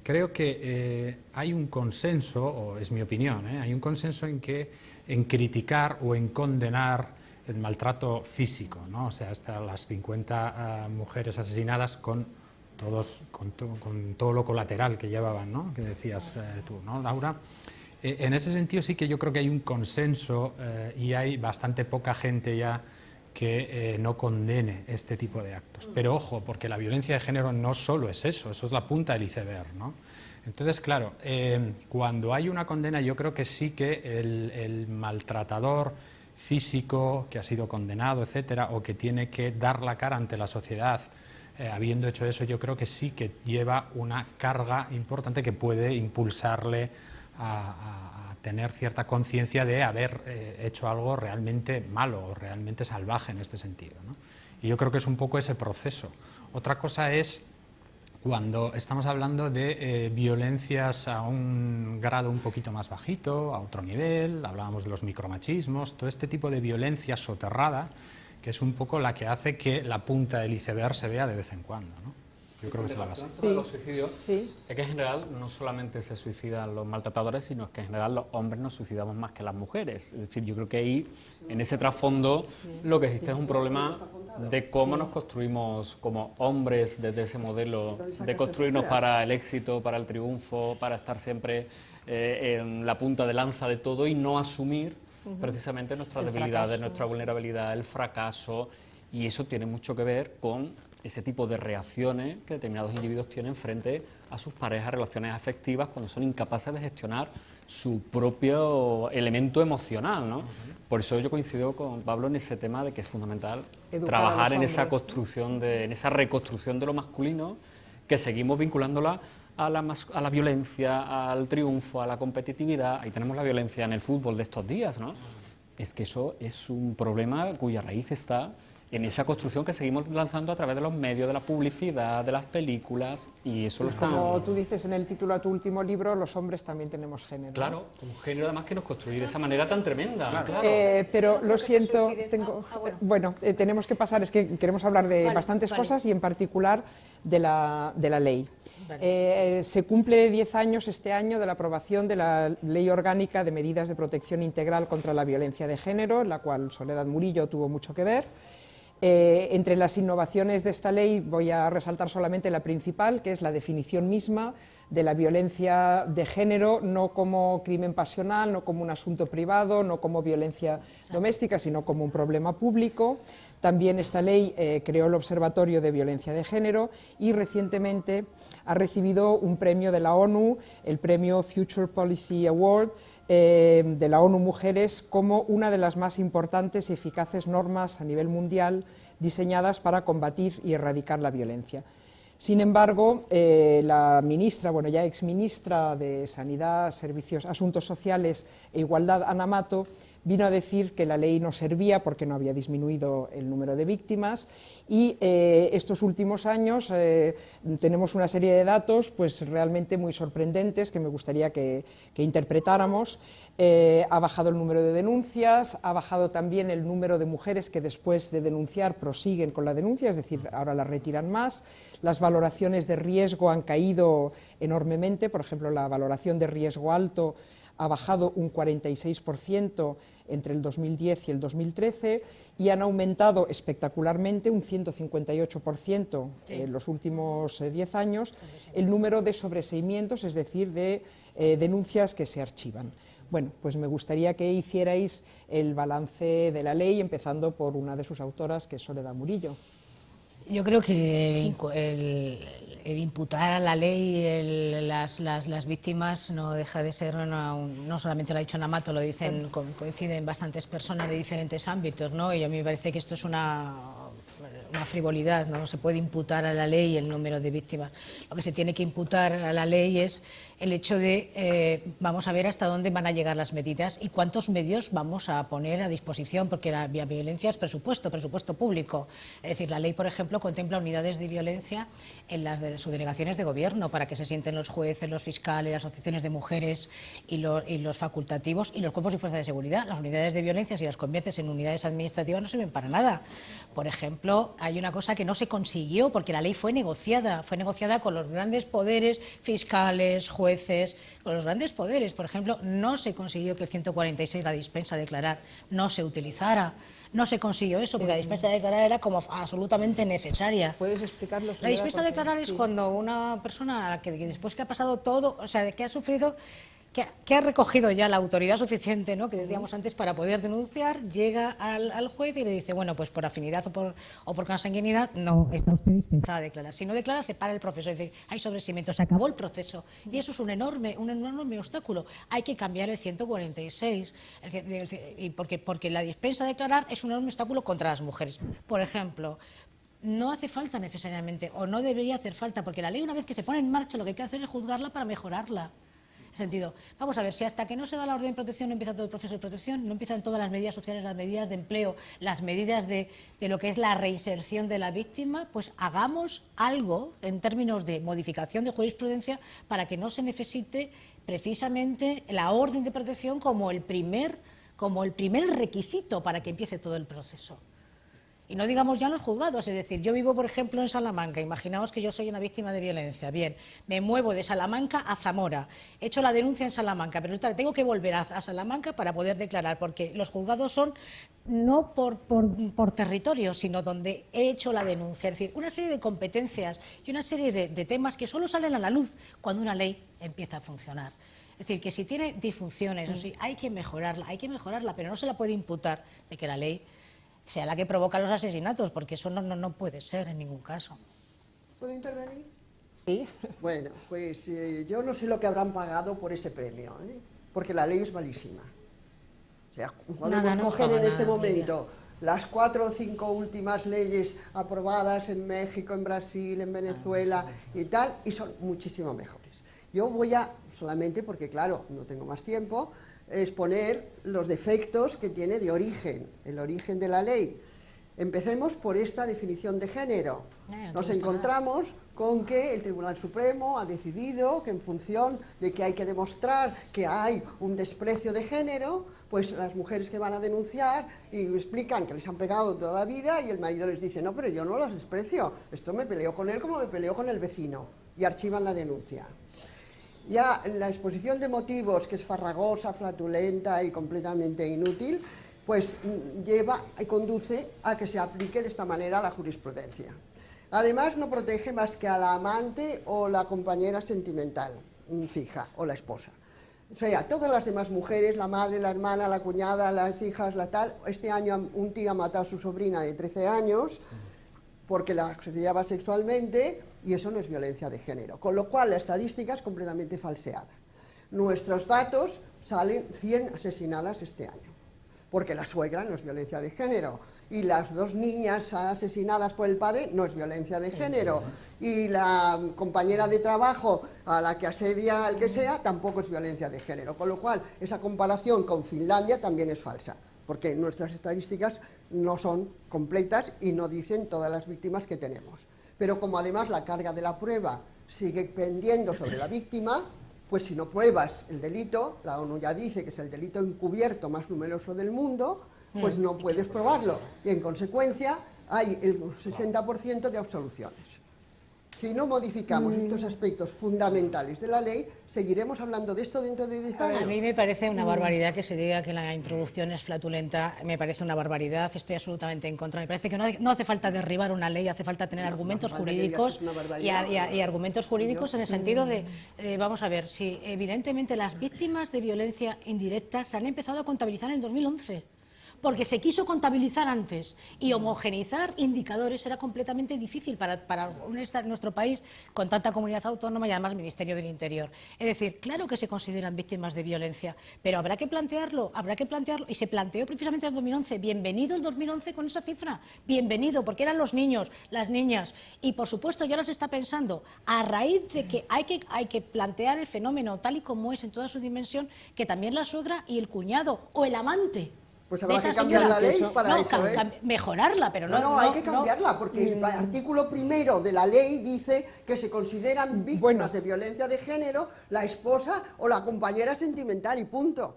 creo que hay un consenso, o es mi opinión, hay un consenso en criticar o en condenar el maltrato físico, ¿no? O sea, hasta las 50 mujeres asesinadas con todo lo colateral que llevaban, ¿no? Que decías tú, ¿no, Laura? En ese sentido sí que yo creo que hay un consenso y hay bastante poca gente ya que no condene este tipo de actos. Pero ojo, porque la violencia de género no solo es eso es la punta del iceberg, ¿no? Entonces, claro, cuando hay una condena, yo creo que sí que el maltratador físico que ha sido condenado, etcétera, o que tiene que dar la cara ante la sociedad, habiendo hecho eso, yo creo que sí que lleva una carga importante que puede impulsarle a tener cierta conciencia de haber hecho algo realmente malo o realmente salvaje en este sentido, ¿no? Y yo creo que es un poco ese proceso. Otra cosa es cuando estamos hablando de violencias a un grado un poquito más bajito, a otro nivel, hablábamos de los micromachismos, todo este tipo de violencia soterrada, que es un poco la que hace que la punta del iceberg se vea de vez en cuando, ¿no? Yo creo que es la base. Sí. Los suicidios, sí. Es que en general no solamente se suicidan los maltratadores, sino que en general los hombres nos suicidamos más que las mujeres. Es decir, yo creo que ahí, en ese trasfondo, lo que existe es un problema de cómo nos construimos como hombres desde ese modelo de construirnos para el éxito, para el triunfo, para estar siempre en la punta de lanza de todo y no asumir precisamente nuestras debilidades, nuestra vulnerabilidad, el fracaso, y eso tiene mucho que ver con ese tipo de reacciones que determinados individuos tienen frente a sus parejas, relaciones afectivas, cuando son incapaces de gestionar su propio elemento emocional, ¿no? Por eso yo coincido con Pablo en ese tema de que es fundamental trabajar en esa construcción, en esa reconstrucción de lo masculino, que seguimos vinculándola a la violencia, al triunfo, a la competitividad. Ahí tenemos la violencia en el fútbol de estos días, ¿no? Es que eso es un problema cuya raíz está en esa construcción que seguimos lanzando a través de los medios, de la publicidad, de las películas, y eso lo está... Como tú dices en el título de tu último libro, los hombres también tenemos género. Claro, como género además que nos construye de esa manera tan tremenda. Claro. Pero lo siento, bueno, tenemos que pasar, es que queremos hablar de bastantes cosas y en particular de la ley. Se cumple 10 años este año de la aprobación de la Ley Orgánica de Medidas de Protección Integral contra la Violencia de Género, en la cual Soledad Murillo tuvo mucho que ver. Entre las innovaciones de esta ley voy a resaltar solamente la principal, que es la definición misma de la violencia de género, no como crimen pasional, no como un asunto privado, no como violencia doméstica, sino como un problema público. También esta ley creó el Observatorio de Violencia de Género y recientemente ha recibido un premio de la ONU, el premio Future Policy Award, de la ONU Mujeres, como una de las más importantes y eficaces normas a nivel mundial diseñadas para combatir y erradicar la violencia. Sin embargo, la ministra, bueno, ya exministra de Sanidad, Servicios, Asuntos Sociales e Igualdad, Ana Mato, vino a decir que la ley no servía porque no había disminuido el número de víctimas y estos últimos años tenemos una serie de datos pues realmente muy sorprendentes que me gustaría que interpretáramos. Ha bajado el número de denuncias, ha bajado también el número de mujeres que después de denunciar prosiguen con la denuncia, es decir, ahora la retiran más. Las valoraciones de riesgo han caído enormemente, por ejemplo, la valoración de riesgo alto ha bajado un 46% entre el 2010 y el 2013 y han aumentado espectacularmente un 158% en los últimos 10 años el número de sobreseimientos, es decir, de denuncias que se archivan. Bueno, pues me gustaría que hicierais el balance de la ley, empezando por una de sus autoras, que es Soledad Murillo. Yo creo que el imputar a la ley las víctimas no deja de ser, no solamente lo ha dicho Ana Mato, lo dicen, coinciden bastantes personas de diferentes ámbitos, ¿no? Y a mí me parece que esto es una una frivolidad, no se puede imputar a la ley el número de víctimas. Lo que se tiene que imputar a la ley es el hecho de, vamos a ver hasta dónde van a llegar las medidas y cuántos medios vamos a poner a disposición, porque la violencia es presupuesto público. Es decir, la ley, por ejemplo, contempla unidades de violencia en las de subdelegaciones de gobierno para que se sienten los jueces, los fiscales, las asociaciones de mujeres y los facultativos y los cuerpos y fuerzas de seguridad. Las unidades de violencia, si las conviertes en unidades administrativas, no sirven para nada. Por ejemplo, hay una cosa que no se consiguió porque la ley fue negociada con los grandes poderes fiscales, jueces, con los grandes poderes. Por ejemplo, no se consiguió que el 146, la dispensa a declarar, no se utilizara. No se consiguió eso, porque la dispensa a declarar era como absolutamente necesaria. ¿Puedes explicarlo? La dispensa a declarar es cuando una persona que después que ha pasado todo, o sea, que ha sufrido, que ha recogido ya la autoridad suficiente, ¿no?, que decíamos antes, para poder denunciar, llega al juez y le dice, bueno, pues por afinidad o por consanguinidad, no está usted dispensada a declarar. Si no declara, se para el proceso, es decir, hay sobreseimiento, se acabó el proceso. Y eso es un enorme obstáculo. Hay que cambiar el 146, porque la dispensa a declarar es un enorme obstáculo contra las mujeres. Por ejemplo, no hace falta necesariamente, o no debería hacer falta, porque la ley, una vez que se pone en marcha, lo que hay que hacer es juzgarla para mejorarla. Sentido. Vamos a ver, si hasta que no se da la orden de protección no empieza todo el proceso de protección, no empiezan todas las medidas sociales, las medidas de empleo, las medidas de lo que es la reinserción de la víctima, pues hagamos algo en términos de modificación de jurisprudencia para que no se necesite precisamente la orden de protección como el primer requisito para que empiece todo el proceso. Y no digamos ya en los juzgados, es decir, yo vivo, por ejemplo, en Salamanca, imaginaos que yo soy una víctima de violencia, bien, me muevo de Salamanca a Zamora, he hecho la denuncia en Salamanca, pero tengo que volver a Salamanca para poder declarar, porque los juzgados son no por territorio, sino donde he hecho la denuncia, es decir, una serie de competencias y una serie de temas que solo salen a la luz cuando una ley empieza a funcionar. Es decir, que si tiene disfunciones, o si hay que mejorarla, pero no se la puede imputar de que la ley sea la que provoca los asesinatos, porque eso no puede ser en ningún caso. ¿Puedo intervenir? Sí. Bueno, pues yo no sé lo que habrán pagado por ese premio, porque la ley es malísima. O sea, podemos coger en este momento las 4 o 5 últimas leyes aprobadas en México, en Brasil, en Venezuela y tal, y son muchísimo mejores. Yo voy a, solamente porque claro, no tengo más tiempo, exponer los defectos que tiene de origen, el origen de la ley. Empecemos por esta definición de género. Nos encontramos con que el Tribunal Supremo ha decidido que en función de que hay que demostrar que hay un desprecio de género, pues las mujeres que van a denunciar y explican que les han pegado toda la vida y el marido les dice, no, pero yo no las desprecio, esto me peleo con él como me peleo con el vecino, y archivan la denuncia. Ya la exposición de motivos, que es farragosa, flatulenta y completamente inútil, pues lleva y conduce a que se aplique de esta manera la jurisprudencia. Además, no protege más que a la amante o la compañera sentimental fija o la esposa. O sea, todas las demás mujeres, la madre, la hermana, la cuñada, las hijas, la tal. Este año un tío ha matado a su sobrina de 13 años porque la asediaba sexualmente, y eso no es violencia de género, con lo cual la estadística es completamente falseada. Nuestros datos salen 100 asesinadas este año, porque la suegra no es violencia de género, y las 2 niñas asesinadas por el padre no es violencia de género, y la compañera de trabajo a la que asedia al que sea tampoco es violencia de género, con lo cual esa comparación con Finlandia también es falsa, porque nuestras estadísticas no son completas y no dicen todas las víctimas que tenemos. Pero como además la carga de la prueba sigue pendiendo sobre la víctima, pues si no pruebas el delito, la ONU ya dice que es el delito encubierto más numeroso del mundo, pues no puedes probarlo. Y en consecuencia hay el 60% de absoluciones. Si no modificamos estos aspectos fundamentales de la ley, seguiremos hablando de esto dentro de 10 años. A mí me parece una barbaridad que se diga que la introducción es flatulenta, me parece una barbaridad, estoy absolutamente en contra. Me parece que no hace falta derribar una ley, hace falta tener argumentos jurídicos y argumentos jurídicos en el sentido de, vamos a ver, si evidentemente las víctimas de violencia indirecta se han empezado a contabilizar en el 2011. porque se quiso contabilizar antes y homogeneizar indicadores era completamente difícil para nuestro país con tanta comunidad autónoma y además Ministerio del Interior. Es decir, claro que se consideran víctimas de violencia, pero habrá que plantearlo, y se planteó precisamente en 2011. Bienvenido el 2011 con esa cifra, bienvenido, porque eran los niños, las niñas, y por supuesto ya ahora se está pensando, a raíz de que hay que plantear el fenómeno tal y como es en toda su dimensión, que también la suegra y el cuñado o el amante. Pues habrá que cambiar la ley para eso, mejorarla, pero no, hay que cambiarla, porque el artículo primero de la ley dice que se consideran víctimas de violencia de género la esposa o la compañera sentimental y punto.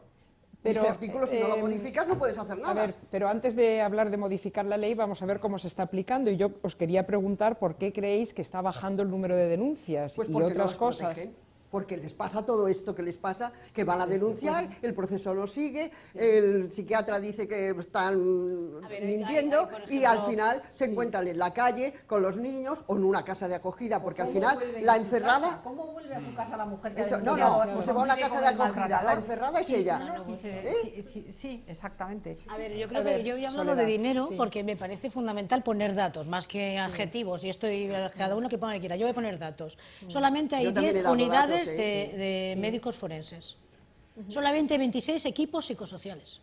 Pero ese artículo, si no lo modificas, no puedes hacer nada. A ver, pero antes de hablar de modificar la ley, vamos a ver cómo se está aplicando. Y yo os quería preguntar por qué creéis que está bajando el número de denuncias pues y otras cosas. Protegen. Porque les pasa todo esto que les pasa, que van a denunciar, el proceso lo sigue, el psiquiatra dice que están mintiendo y al final se encuentran en la calle con los niños o en una casa de acogida, porque al final la encerrada... ¿Cómo vuelve a su casa la mujer que eso, no, pues se va a una casa de acogida, la encerrada es ella. Sí, exactamente. A ver, yo creo que yo he hablado de dinero porque me parece fundamental poner datos, más que adjetivos, y estoy cada uno que ponga que quiera, yo voy a poner datos. Solamente hay 10 unidades de médicos forenses. Solamente 26 equipos psicosociales.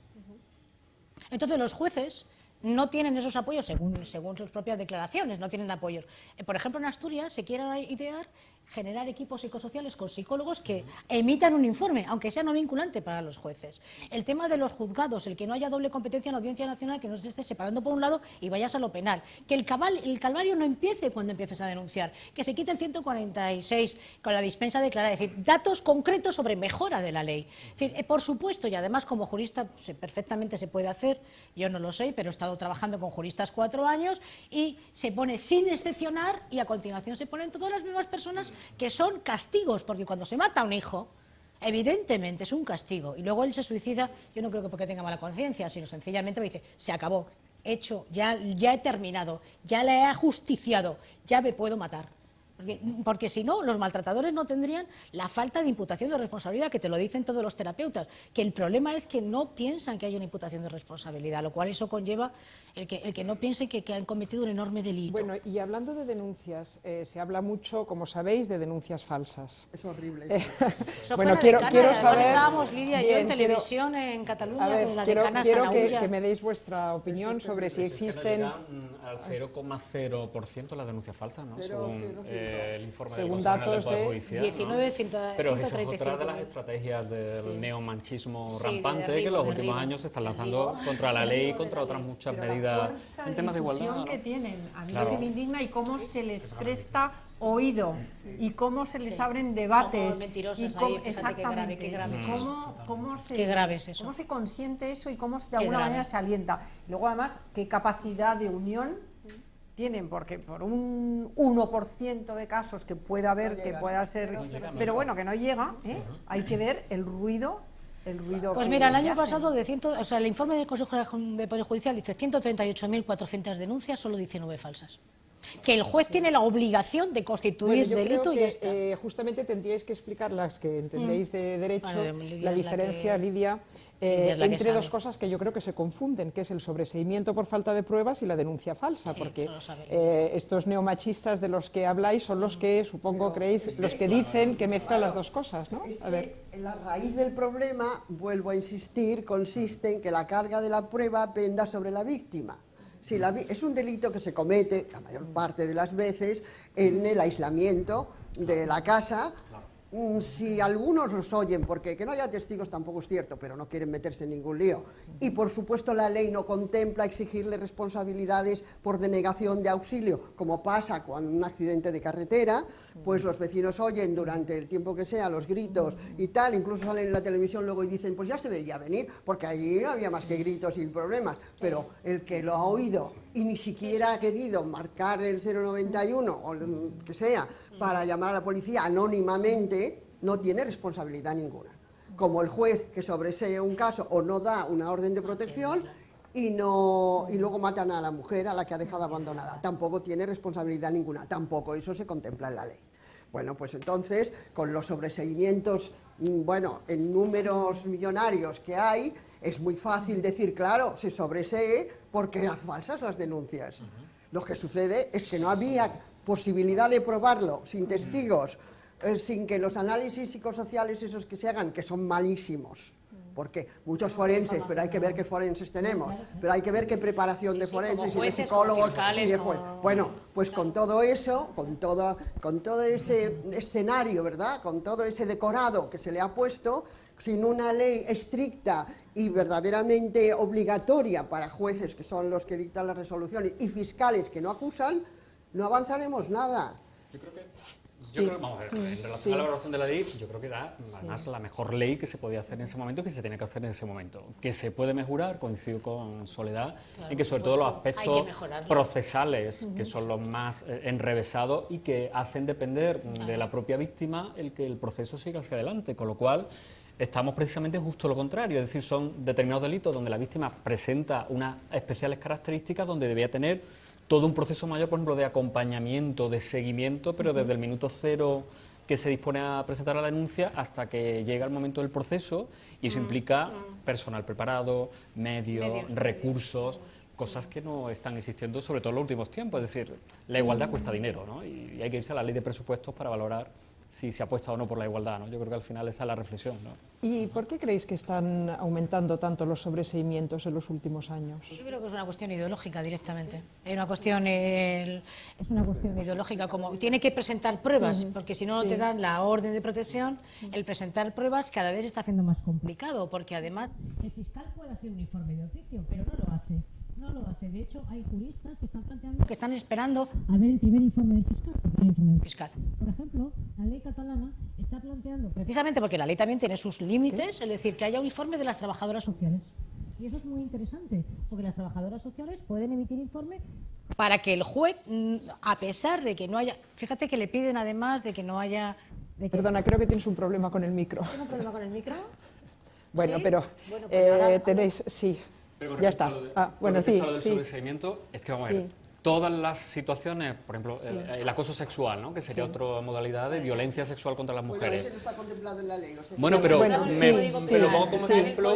Entonces los jueces no tienen esos apoyos según sus propias declaraciones, no tienen apoyos. Por ejemplo, en Asturias se quiere idear generar equipos psicosociales con psicólogos que emitan un informe, aunque sea no vinculante para los jueces. El tema de los juzgados, el que no haya doble competencia en la Audiencia Nacional, que no se esté separando por un lado y vayas a lo penal. Que el calvario no empiece cuando empieces a denunciar. Que se quite el 146 con la dispensa declarada. Es decir, datos concretos sobre mejora de la ley. Es decir, por supuesto, y además como jurista perfectamente se puede hacer, yo no lo sé, pero he estado trabajando con juristas 4 años y se pone sin excepcionar y a continuación se ponen todas las mismas personas que son castigos, porque cuando se mata a un hijo, evidentemente es un castigo, y luego él se suicida, yo no creo que porque tenga mala conciencia, sino sencillamente me dice, se acabó, hecho, ya he terminado, ya le he ajusticiado, ya me puedo matar. Porque si no, los maltratadores no tendrían la falta de imputación de responsabilidad, que te lo dicen todos los terapeutas, que el problema es que no piensan que hay una imputación de responsabilidad, lo cual eso conlleva el que no piensen que han cometido un enorme delito. Bueno, y hablando de denuncias, se habla mucho, como sabéis, de denuncias falsas. Es horrible. Bueno, quiero saber... Estábamos Lidia y yo en televisión en Cataluña, quiero que me deis vuestra opinión sobre si existen... Llegan al 0,0% las denuncias falsas, ¿no? Según el informe del según Consejo datos General del de Poder Judicial. 19, Pero esa es otra de las estrategias del neomanchismo rampante que en los últimos años se están lanzando contra la ley y contra otras muchas medidas en temas de igualdad, ¿no? Que tienen, a mí me indigna, y cómo se les presta oído y cómo se les abren debates. Mentirosas y ahí, fíjate qué grave es eso. Qué grave es eso. Cómo se consiente eso y cómo de alguna manera se alienta. Luego además, qué capacidad de unión tienen, porque por un 1% de casos que pueda haber, que pueda ser, pero bueno, que no llega, hay que ver el ruido. Pues mira, el año pasado, el informe del Consejo de Poder Judicial dice 138.400 denuncias, solo 19 falsas. Que el juez tiene la obligación de constituir delito y ya está. Justamente tendríais que explicar, las que entendéis de derecho, la diferencia, Lidia, entre dos cosas que yo creo que se confunden, que es el sobreseimiento por falta de pruebas y la denuncia falsa, porque estos neomachistas de los que habláis son los que, supongo, creéis, los que dicen que mezclan las dos cosas, ¿no? Es que la raíz del problema, vuelvo a insistir, consiste en que la carga de la prueba penda sobre la víctima. Si es un delito que se comete, la mayor parte de las veces, en el aislamiento de la casa. Si algunos los oyen, porque que no haya testigos tampoco es cierto, pero no quieren meterse en ningún lío. Y por supuesto la ley no contempla exigirle responsabilidades por denegación de auxilio, como pasa con un accidente de carretera, pues los vecinos oyen durante el tiempo que sea los gritos y tal, incluso salen en la televisión luego y dicen, pues ya se veía venir, porque allí no había más que gritos y problemas, pero el que lo ha oído y ni siquiera ha querido marcar el 091 o lo que sea, para llamar a la policía anónimamente, no tiene responsabilidad ninguna. Como el juez que sobresee un caso o no da una orden de protección y luego matan a la mujer a la que ha dejado abandonada. Tampoco tiene responsabilidad ninguna, tampoco eso se contempla en la ley. Bueno, pues entonces, con los sobreseimientos, bueno, en números millonarios que hay, es muy fácil decir, claro, se sobresee porque eran falsas las denuncias. Lo que sucede es que no había posibilidad de probarlo sin testigos, sin que los análisis psicosociales esos que se hagan, que son malísimos, porque muchos forenses, pero hay que ver qué forenses tenemos, pero hay que ver qué preparación de forenses y de psicólogos y de jueces. Bueno, pues con todo eso, con todo ese escenario, ¿verdad?, con todo ese decorado que se le ha puesto, sin una ley estricta y verdaderamente obligatoria para jueces, que son los que dictan las resoluciones, y fiscales que no acusan, no avanzaremos nada. Yo creo que, vamos a ver, en relación a la elaboración de la ley, yo creo que era además la mejor ley que se podía hacer en ese momento, que se tenía que hacer en ese momento. Que se puede mejorar, coincido con Soledad, y que sobre todo los aspectos procesales, que son los más enrevesados y que hacen depender de la propia víctima el que el proceso siga hacia adelante, con lo cual estamos precisamente justo lo contrario, es decir, son determinados delitos donde la víctima presenta unas especiales características donde debía tener todo un proceso mayor, por ejemplo, de acompañamiento, de seguimiento, pero desde el minuto cero que se dispone a presentar la denuncia hasta que llega el momento del proceso, y eso implica personal preparado, medios, recursos, cosas que no están existiendo sobre todo en los últimos tiempos. Es decir, la igualdad cuesta dinero, ¿no? Y hay que irse a la ley de presupuestos para valorar si se apuesta o no por la igualdad, ¿no? Yo creo que al final esa es la reflexión, ¿no? ¿Y por qué creéis que están aumentando tanto los sobreseimientos en los últimos años? Yo creo que es una cuestión ideológica directamente. Es una cuestión ideológica, como tiene que presentar pruebas, porque si no te dan la orden de protección, el presentar pruebas cada vez se está haciendo más complicado, porque además el fiscal puede hacer un informe de oficio, pero no lo hace. No lo hace. De hecho, hay juristas que están planteando que están esperando a ver el primer informe del fiscal. Por ejemplo, la ley catalana está planteando, precisamente porque la ley también tiene sus límites, es decir, que haya un informe de las trabajadoras sociales. Y eso es muy interesante, porque las trabajadoras sociales pueden emitir informe para que el juez, a pesar de que no haya... Fíjate que le piden además de que no haya... Perdona, creo que tienes un problema con el micro. ¿Tengo un problema con el micro? Bueno, ¿Sí? pero Bueno, pues ahora... tenéis... Sí. Pero Ya está. Bueno, sí, lo del sí. sobreseimiento, es que vamos a ver, todas las situaciones, por ejemplo, el acoso sexual, ¿no?, que sería otra modalidad de violencia sexual contra las mujeres. Bueno, ese no está contemplado en la ley. O sea, Bueno, pero me lo pongo como ejemplo,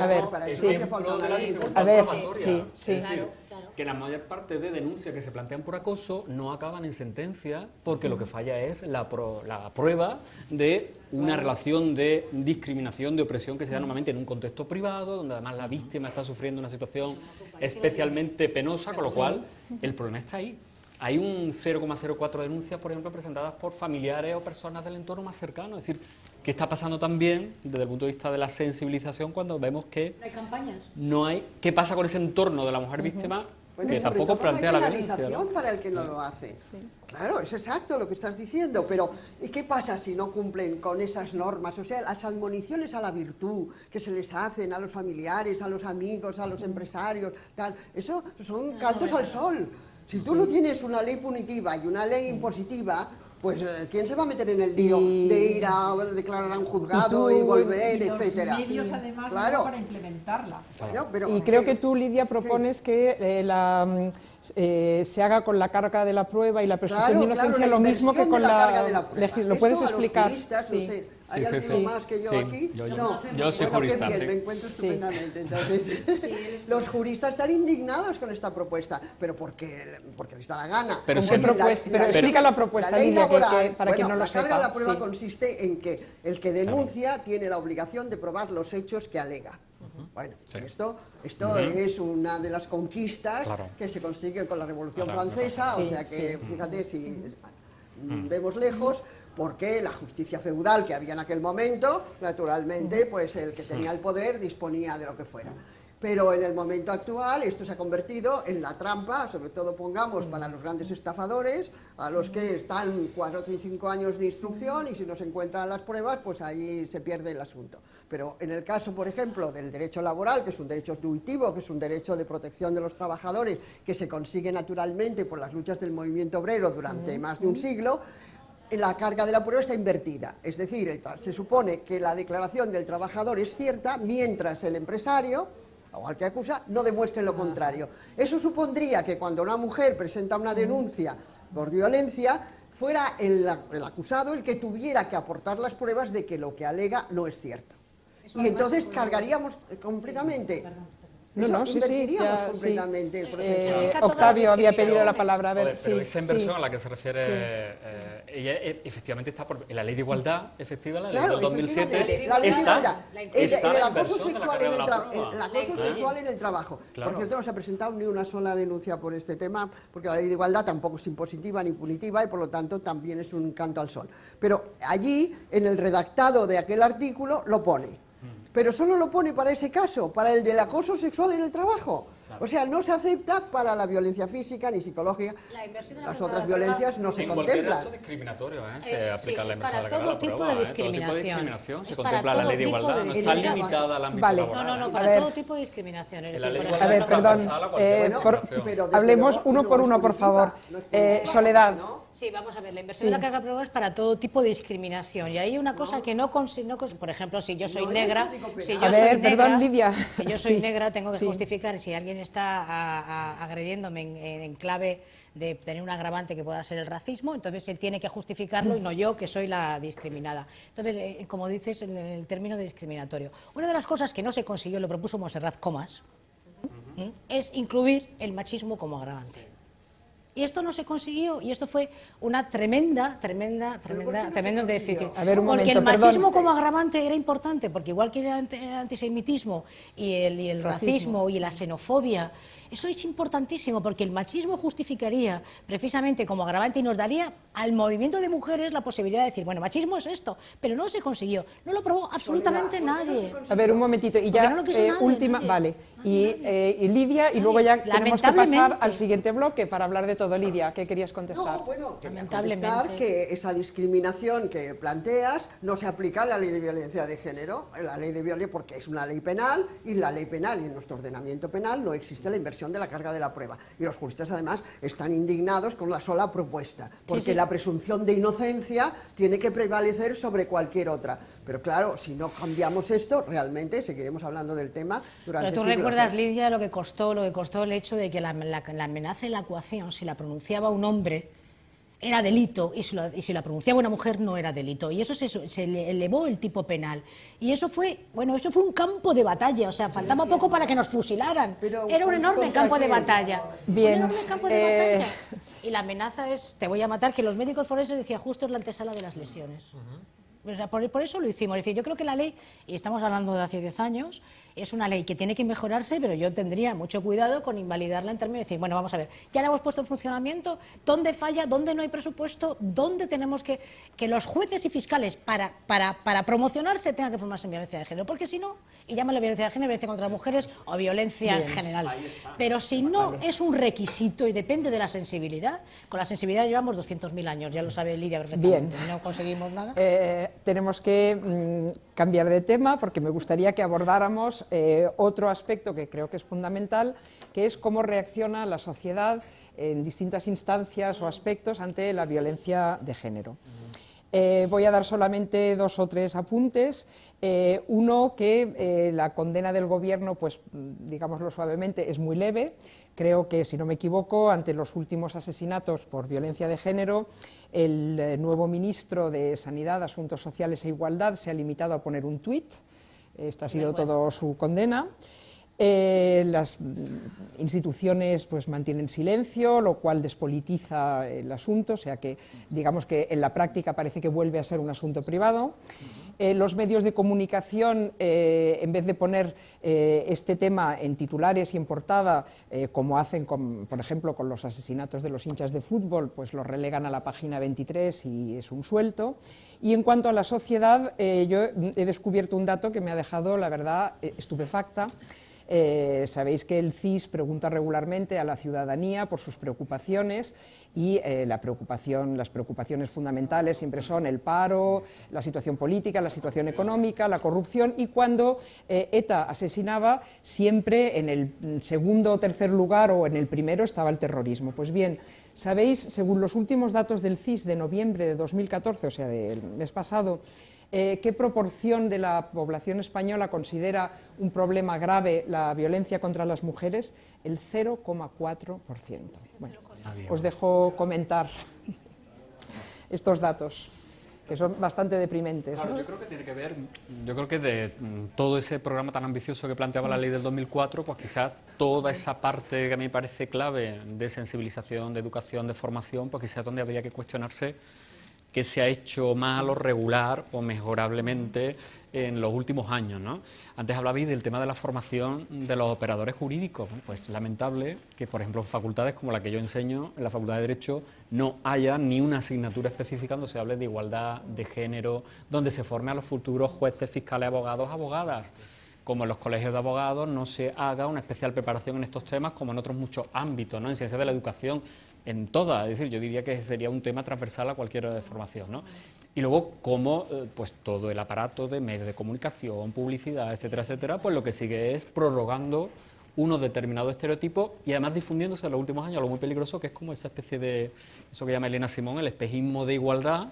a ver, para eso que falta una ley. A ver, probatoria. sí. Es decir, que la mayor parte de denuncias que se plantean por acoso no acaban en sentencia porque lo que falla es la prueba de una relación de discriminación, de opresión que se da normalmente en un contexto privado, donde además la víctima está sufriendo una situación especialmente penosa, con lo cual el problema está ahí. Hay un 0,04 denuncias, por ejemplo, presentadas por familiares o personas del entorno más cercano. Es decir, ¿qué está pasando también desde el punto de vista de la sensibilización cuando vemos que ¿No hay campañas? no hay... ¿Qué pasa con ese entorno de la mujer víctima? Bueno, Que y sobre tampoco todo plantea no hay la violencia, penalización ¿no? para el que no lo hace. Claro, es exacto lo que estás diciendo, pero ¿y qué pasa si no cumplen con esas normas? O sea, las admoniciones a la virtud que se les hacen a los familiares, a los amigos, a los empresarios, tal, eso son cantos al sol. Si tú no tienes una ley punitiva y una ley impositiva, pues ¿quién se va a meter en el lío de ir a declarar a un juzgado y volver, etcétera? Los medios además Claro. para implementarla. Claro, pero, Y creo que tú, Lidia, propones que se haga con la carga de la prueba y la presunción de inocencia lo mismo que con la... ¿Lo puedes explicar? Sí. ¿Hay alguien más que yo aquí? Yo soy jurista, qué bien, sí. me encuentro estupendamente. Entonces, los juristas están indignados con esta propuesta, pero porque les da la gana. Pero ¿Qué propuesta? Pero explica la propuesta, ley Lidia, laboral, para quien no lo la carga de sepa. la prueba consiste en que el que denuncia tiene la obligación de probar los hechos que alega. Bueno, esto es una de las conquistas que se consiguen con la Revolución Francesa, o sea que, fíjate, si vemos lejos, porque la justicia feudal que había en aquel momento, naturalmente, pues el que tenía el poder disponía de lo que fuera. Pero en el momento actual esto se ha convertido en la trampa, sobre todo pongamos para los grandes estafadores, a los que están 4 o 5 años de instrucción y si no se encuentran las pruebas, pues ahí se pierde el asunto. Pero en el caso, por ejemplo, del derecho laboral, que es un derecho intuitivo, que es un derecho de protección de los trabajadores, que se consigue naturalmente por las luchas del movimiento obrero durante más de un siglo, la carga de la prueba está invertida. Es decir, se supone que la declaración del trabajador es cierta, mientras el empresario o al que acusa no demuestre lo contrario. Eso supondría que cuando una mujer presenta una denuncia por violencia, fuera el acusado el que tuviera que aportar las pruebas de que lo que alega no es cierto. Y entonces cargaríamos completamente. Invertiríamos completamente el proceso. Octavio había pedido la palabra. A ver, pero esa inversión a la que se refiere, ella efectivamente está en la ley de igualdad, efectivamente, la ley del 2007, la ley de igualdad, el acoso sexual sexual en el trabajo. Claro. Por cierto, no se ha presentado ni una sola denuncia por este tema, porque la ley de igualdad tampoco es impositiva ni punitiva y por lo tanto también es un canto al sol. Pero allí, en el redactado de aquel artículo, lo pone. Pero solo lo pone para ese caso, para el del acoso sexual en el trabajo. Claro. O sea, no se acepta para la violencia física ni psicológica. Las otras violencias no se contemplan. En cualquier acto discriminatorio se aplica la inversión de la carga de la prueba. Todo tipo de discriminación. Se contempla la ley de igualdad, no está limitada al ámbito laboral. No, para todo tipo de discriminación. A ver, perdón, hablemos uno por uno, por favor. Soledad. Sí, vamos a ver, la inversión de la carga de prueba es para todo tipo de discriminación. Y hay una cosa que no consigo, por ejemplo, si yo soy negra, si yo soy negra, tengo que justificar si alguien está agrediéndome en clave de tener un agravante que pueda ser el racismo, entonces él tiene que justificarlo y no yo, que soy la discriminada. Entonces, como dices, en el término de discriminatorio. Una de las cosas que no se consiguió, lo propuso Montserrat Comas, es incluir el machismo como agravante. Y esto no se consiguió, y esto fue una tremenda déficit. Porque el machismo como agravante era importante, porque igual que el antisemitismo y el racismo y la xenofobia, eso es importantísimo, porque el machismo justificaría precisamente como agravante y nos daría al movimiento de mujeres la posibilidad de decir, bueno, machismo es esto, pero no se consiguió, no lo probó absolutamente nadie. A ver, un momentito, y ya última, vale, y Lidia, y luego ya tenemos que pasar al siguiente bloque para hablar de todo. Lidia, ¿qué querías contestar? No, bueno, contestar que esa discriminación que planteas no se aplica a la ley de violencia de género, la ley de violencia porque es una ley penal, y la ley penal y en nuestro ordenamiento penal no existe la inversión de la carga de la prueba. Y los juristas además están indignados con la sola propuesta, porque la presunción de inocencia tiene que prevalecer sobre cualquier otra. Pero claro, si no cambiamos esto, realmente seguiremos hablando del tema durante siglos. Pero tú recuerdas, Lidia, lo que costó el hecho de que la amenaza en la ecuación, si la pronunciaba un hombre, era delito, y si la pronunciaba una mujer no era delito, y eso se le elevó el tipo penal, y eso fue un campo de batalla, o sea, faltaba poco para que nos fusilaran, era un enorme campo de batalla, y la amenaza es, te voy a matar, que los médicos forenses decían justo es la antesala de las lesiones. Por eso lo hicimos. Es decir, yo creo que la ley, y estamos hablando de hace 10 años, es una ley que tiene que mejorarse, pero yo tendría mucho cuidado con invalidarla en términos de decir, bueno, vamos a ver, ya la hemos puesto en funcionamiento, ¿dónde falla? ¿Dónde no hay presupuesto? ¿Dónde tenemos que los jueces y fiscales para promocionarse tengan que formarse en violencia de género? Porque si no, y llámalo violencia de género, violencia contra las mujeres o violencia en general. Pero si no es un requisito y depende de la sensibilidad, con la sensibilidad llevamos 200.000 años, ya lo sabe Lidia perfectamente, no conseguimos nada. Tenemos que cambiar de tema porque me gustaría que abordáramos otro aspecto que creo que es fundamental, que es cómo reacciona la sociedad en distintas instancias o aspectos ante la violencia de género. Voy a dar solamente 2 o 3 apuntes. Uno, que la condena del gobierno, pues digámoslo suavemente, es muy leve. Creo que, si no me equivoco, ante los últimos asesinatos por violencia de género, el nuevo ministro de Sanidad, Asuntos Sociales e Igualdad se ha limitado a poner un tuit. Esta ha sido todo su condena. Las instituciones pues mantienen silencio, lo cual despolitiza el asunto, o sea que digamos que en la práctica parece que vuelve a ser un asunto privado. Los medios de comunicación, en vez de poner este tema en titulares y en portada, como hacen, por ejemplo, con los asesinatos de los hinchas de fútbol, pues los relegan a la página 23 y es un suelto. Y en cuanto a la sociedad, yo he descubierto un dato que me ha dejado, la verdad, estupefacta. Sabéis que el CIS pregunta regularmente a la ciudadanía por sus preocupaciones y las preocupaciones fundamentales siempre son el paro, la situación política, la situación económica, la corrupción, y cuando ETA asesinaba siempre en el segundo o tercer lugar o en el primero estaba el terrorismo. Pues bien, sabéis, según los últimos datos del CIS de noviembre de 2014, o sea del mes pasado, ¿qué proporción de la población española considera un problema grave la violencia contra las mujeres? El 0,4%. Bueno, os dejo comentar. estos datos, que son bastante deprimentes, Claro, ¿no? yo creo que tiene que ver, yo creo que de todo ese programa tan ambicioso que planteaba la ley del 2004, pues quizás toda esa parte que a mí me parece clave de sensibilización, de educación, de formación, pues quizás donde habría que cuestionarse qué se ha hecho mal o regular o mejorablemente en los últimos años, ¿no? Antes hablabais del tema de la formación de los operadores jurídicos. Bueno, pues lamentable que, por ejemplo, en facultades como la que yo enseño, en la Facultad de Derecho, no haya ni una asignatura específica donde se hable de igualdad, de género, donde se forme a los futuros jueces, fiscales, abogados, abogadas. Como en los colegios de abogados no se haga una especial preparación en estos temas, como en otros muchos ámbitos, ¿no? En ciencias de la educación, en todas, es decir, yo diría que sería un tema transversal a cualquier formación, ¿no? Y luego, cómo pues todo el aparato de medios de comunicación, publicidad, etcétera, pues lo que sigue es prorrogando unos determinados estereotipos y además difundiéndose en los últimos años algo muy peligroso, que es como esa especie de, eso que llama Elena Simón, el espejismo de igualdad,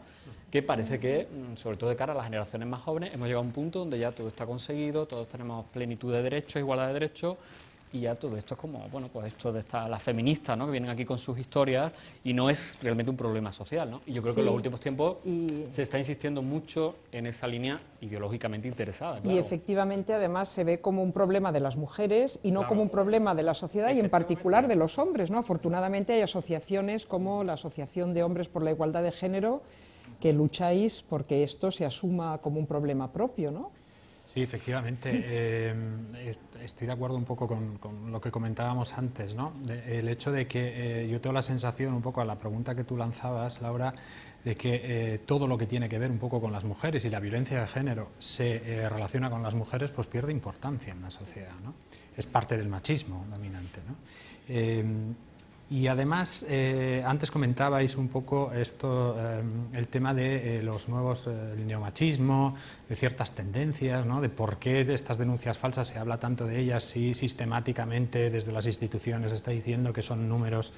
que parece que, sobre todo de cara a las generaciones más jóvenes, hemos llegado a un punto donde ya todo está conseguido, todos tenemos plenitud de derechos, igualdad de derechos, y ya todo esto es como, bueno, pues esto de las feministas, ¿no?, que vienen aquí con sus historias, y no es realmente un problema social, ¿no? Y yo creo que en los últimos tiempos se está insistiendo mucho en esa línea ideológicamente interesada. Claro. Y efectivamente, además, se ve como un problema de las mujeres y no como un problema de la sociedad y en particular de los hombres, ¿no? Afortunadamente hay asociaciones como la Asociación de Hombres por la Igualdad de Género que lucháis porque esto se asuma como un problema propio, ¿no? Sí, efectivamente. Estoy de acuerdo un poco con lo que comentábamos antes, ¿no? El hecho de que yo tengo la sensación, un poco a la pregunta que tú lanzabas, Laura, de que todo lo que tiene que ver un poco con las mujeres y la violencia de género se relaciona con las mujeres, pues pierde importancia en la sociedad, ¿no? Es parte del machismo dominante, ¿no? Y además, antes comentabais un poco esto, el tema de los nuevos, el neomachismo, de ciertas tendencias, ¿no? De por qué de estas denuncias falsas se habla tanto de ellas si sistemáticamente desde las instituciones se está diciendo que son números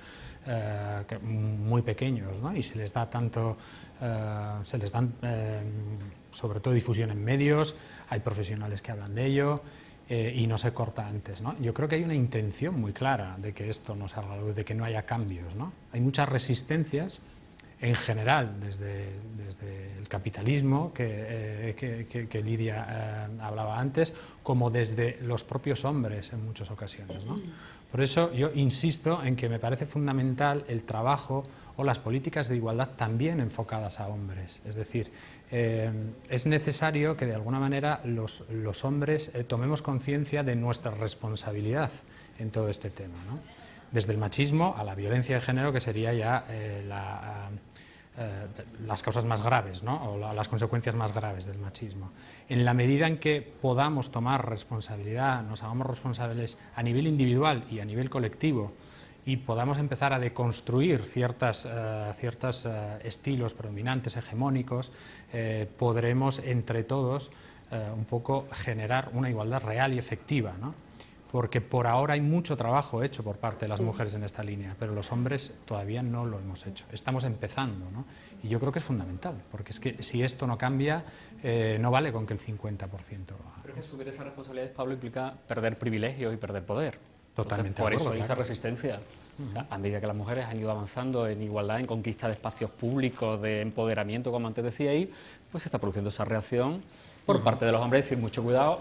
muy pequeños, ¿no? Y se les da tanto, se les dan sobre todo difusión en medios, hay profesionales que hablan de ello. Y no se corta antes, ¿no? Yo creo que hay una intención muy clara de que esto no salga a la luz, de que no haya cambios, ¿no? Hay muchas resistencias en general desde el capitalismo que Lidia hablaba antes, como desde los propios hombres en muchas ocasiones, ¿no? Por eso yo insisto en que me parece fundamental el trabajo o las políticas de igualdad también enfocadas a hombres, es decir, es necesario que de alguna manera los hombres tomemos conciencia de nuestra responsabilidad en todo este tema, ¿no? Desde el machismo a la violencia de género, que sería ya las causas más graves, ¿no? O las consecuencias más graves del machismo. En la medida en que podamos tomar responsabilidad, nos hagamos responsables a nivel individual y a nivel colectivo, y podamos empezar a deconstruir ciertos estilos predominantes, hegemónicos, podremos entre todos un poco generar una igualdad real y efectiva, ¿no? Porque por ahora hay mucho trabajo hecho por parte de las mujeres en esta línea, pero los hombres todavía no lo hemos hecho. Estamos empezando, ¿no? Y yo creo que es fundamental, porque es que si esto no cambia, no vale con que el 50% lo haga. Creo que asumir esas responsabilidades, Pablo, implica perder privilegios y perder poder. Totalmente. Entonces, por eso hay claro. esa resistencia. O sea, a medida que las mujeres han ido avanzando en igualdad, en conquista de espacios públicos, de empoderamiento, como antes decía ahí, pues se está produciendo esa reacción por parte de los hombres. Es decir, mucho cuidado.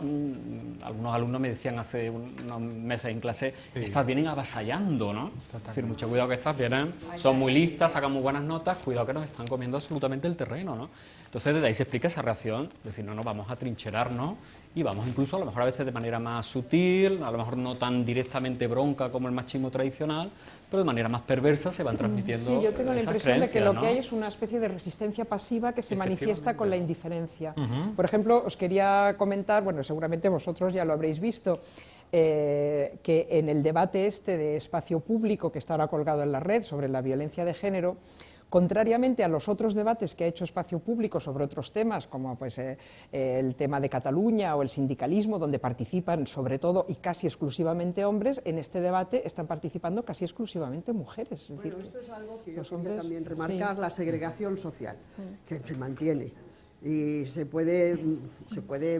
Algunos alumnos me decían hace unos meses en clase, estas vienen avasallando, ¿no? Es decir, mucho cuidado, que estas vienen, son muy listas, sacan muy buenas notas, cuidado que nos están comiendo absolutamente el terreno, ¿no? Entonces, desde ahí se explica esa reacción, decir, no, vamos a trincherarnos y vamos incluso a lo mejor a veces de manera más sutil, a lo mejor no tan directamente bronca como el machismo tradicional, pero de manera más perversa se van transmitiendo. Sí, yo tengo la impresión de que lo ¿no? que hay es una especie de resistencia pasiva que se manifiesta con la indiferencia. Por ejemplo, os quería comentar, bueno, seguramente vosotros ya lo habréis visto, que en el debate este de espacio público que está ahora colgado en la red sobre la violencia de género, contrariamente a los otros debates que ha hecho Espacio Público sobre otros temas, como pues, el tema de Cataluña o el sindicalismo, donde participan sobre todo y casi exclusivamente hombres, en este debate están participando casi exclusivamente mujeres. Es decir, esto es algo que yo los quería hombres, también remarcar, sí. la segregación social, que se mantiene y se puede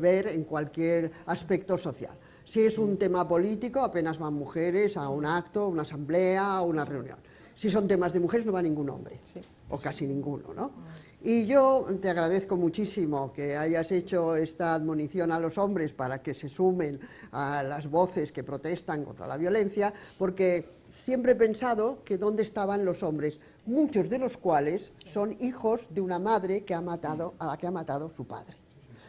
ver en cualquier aspecto social. Si es un tema político, apenas van mujeres a un acto, una asamblea, a una reunión. Si son temas de mujeres no va ningún hombre, o casi ninguno, ¿no? Y yo te agradezco muchísimo que hayas hecho esta admonición a los hombres para que se sumen a las voces que protestan contra la violencia, porque siempre he pensado que dónde estaban los hombres, muchos de los cuales son hijos de una madre que a la que ha matado su padre.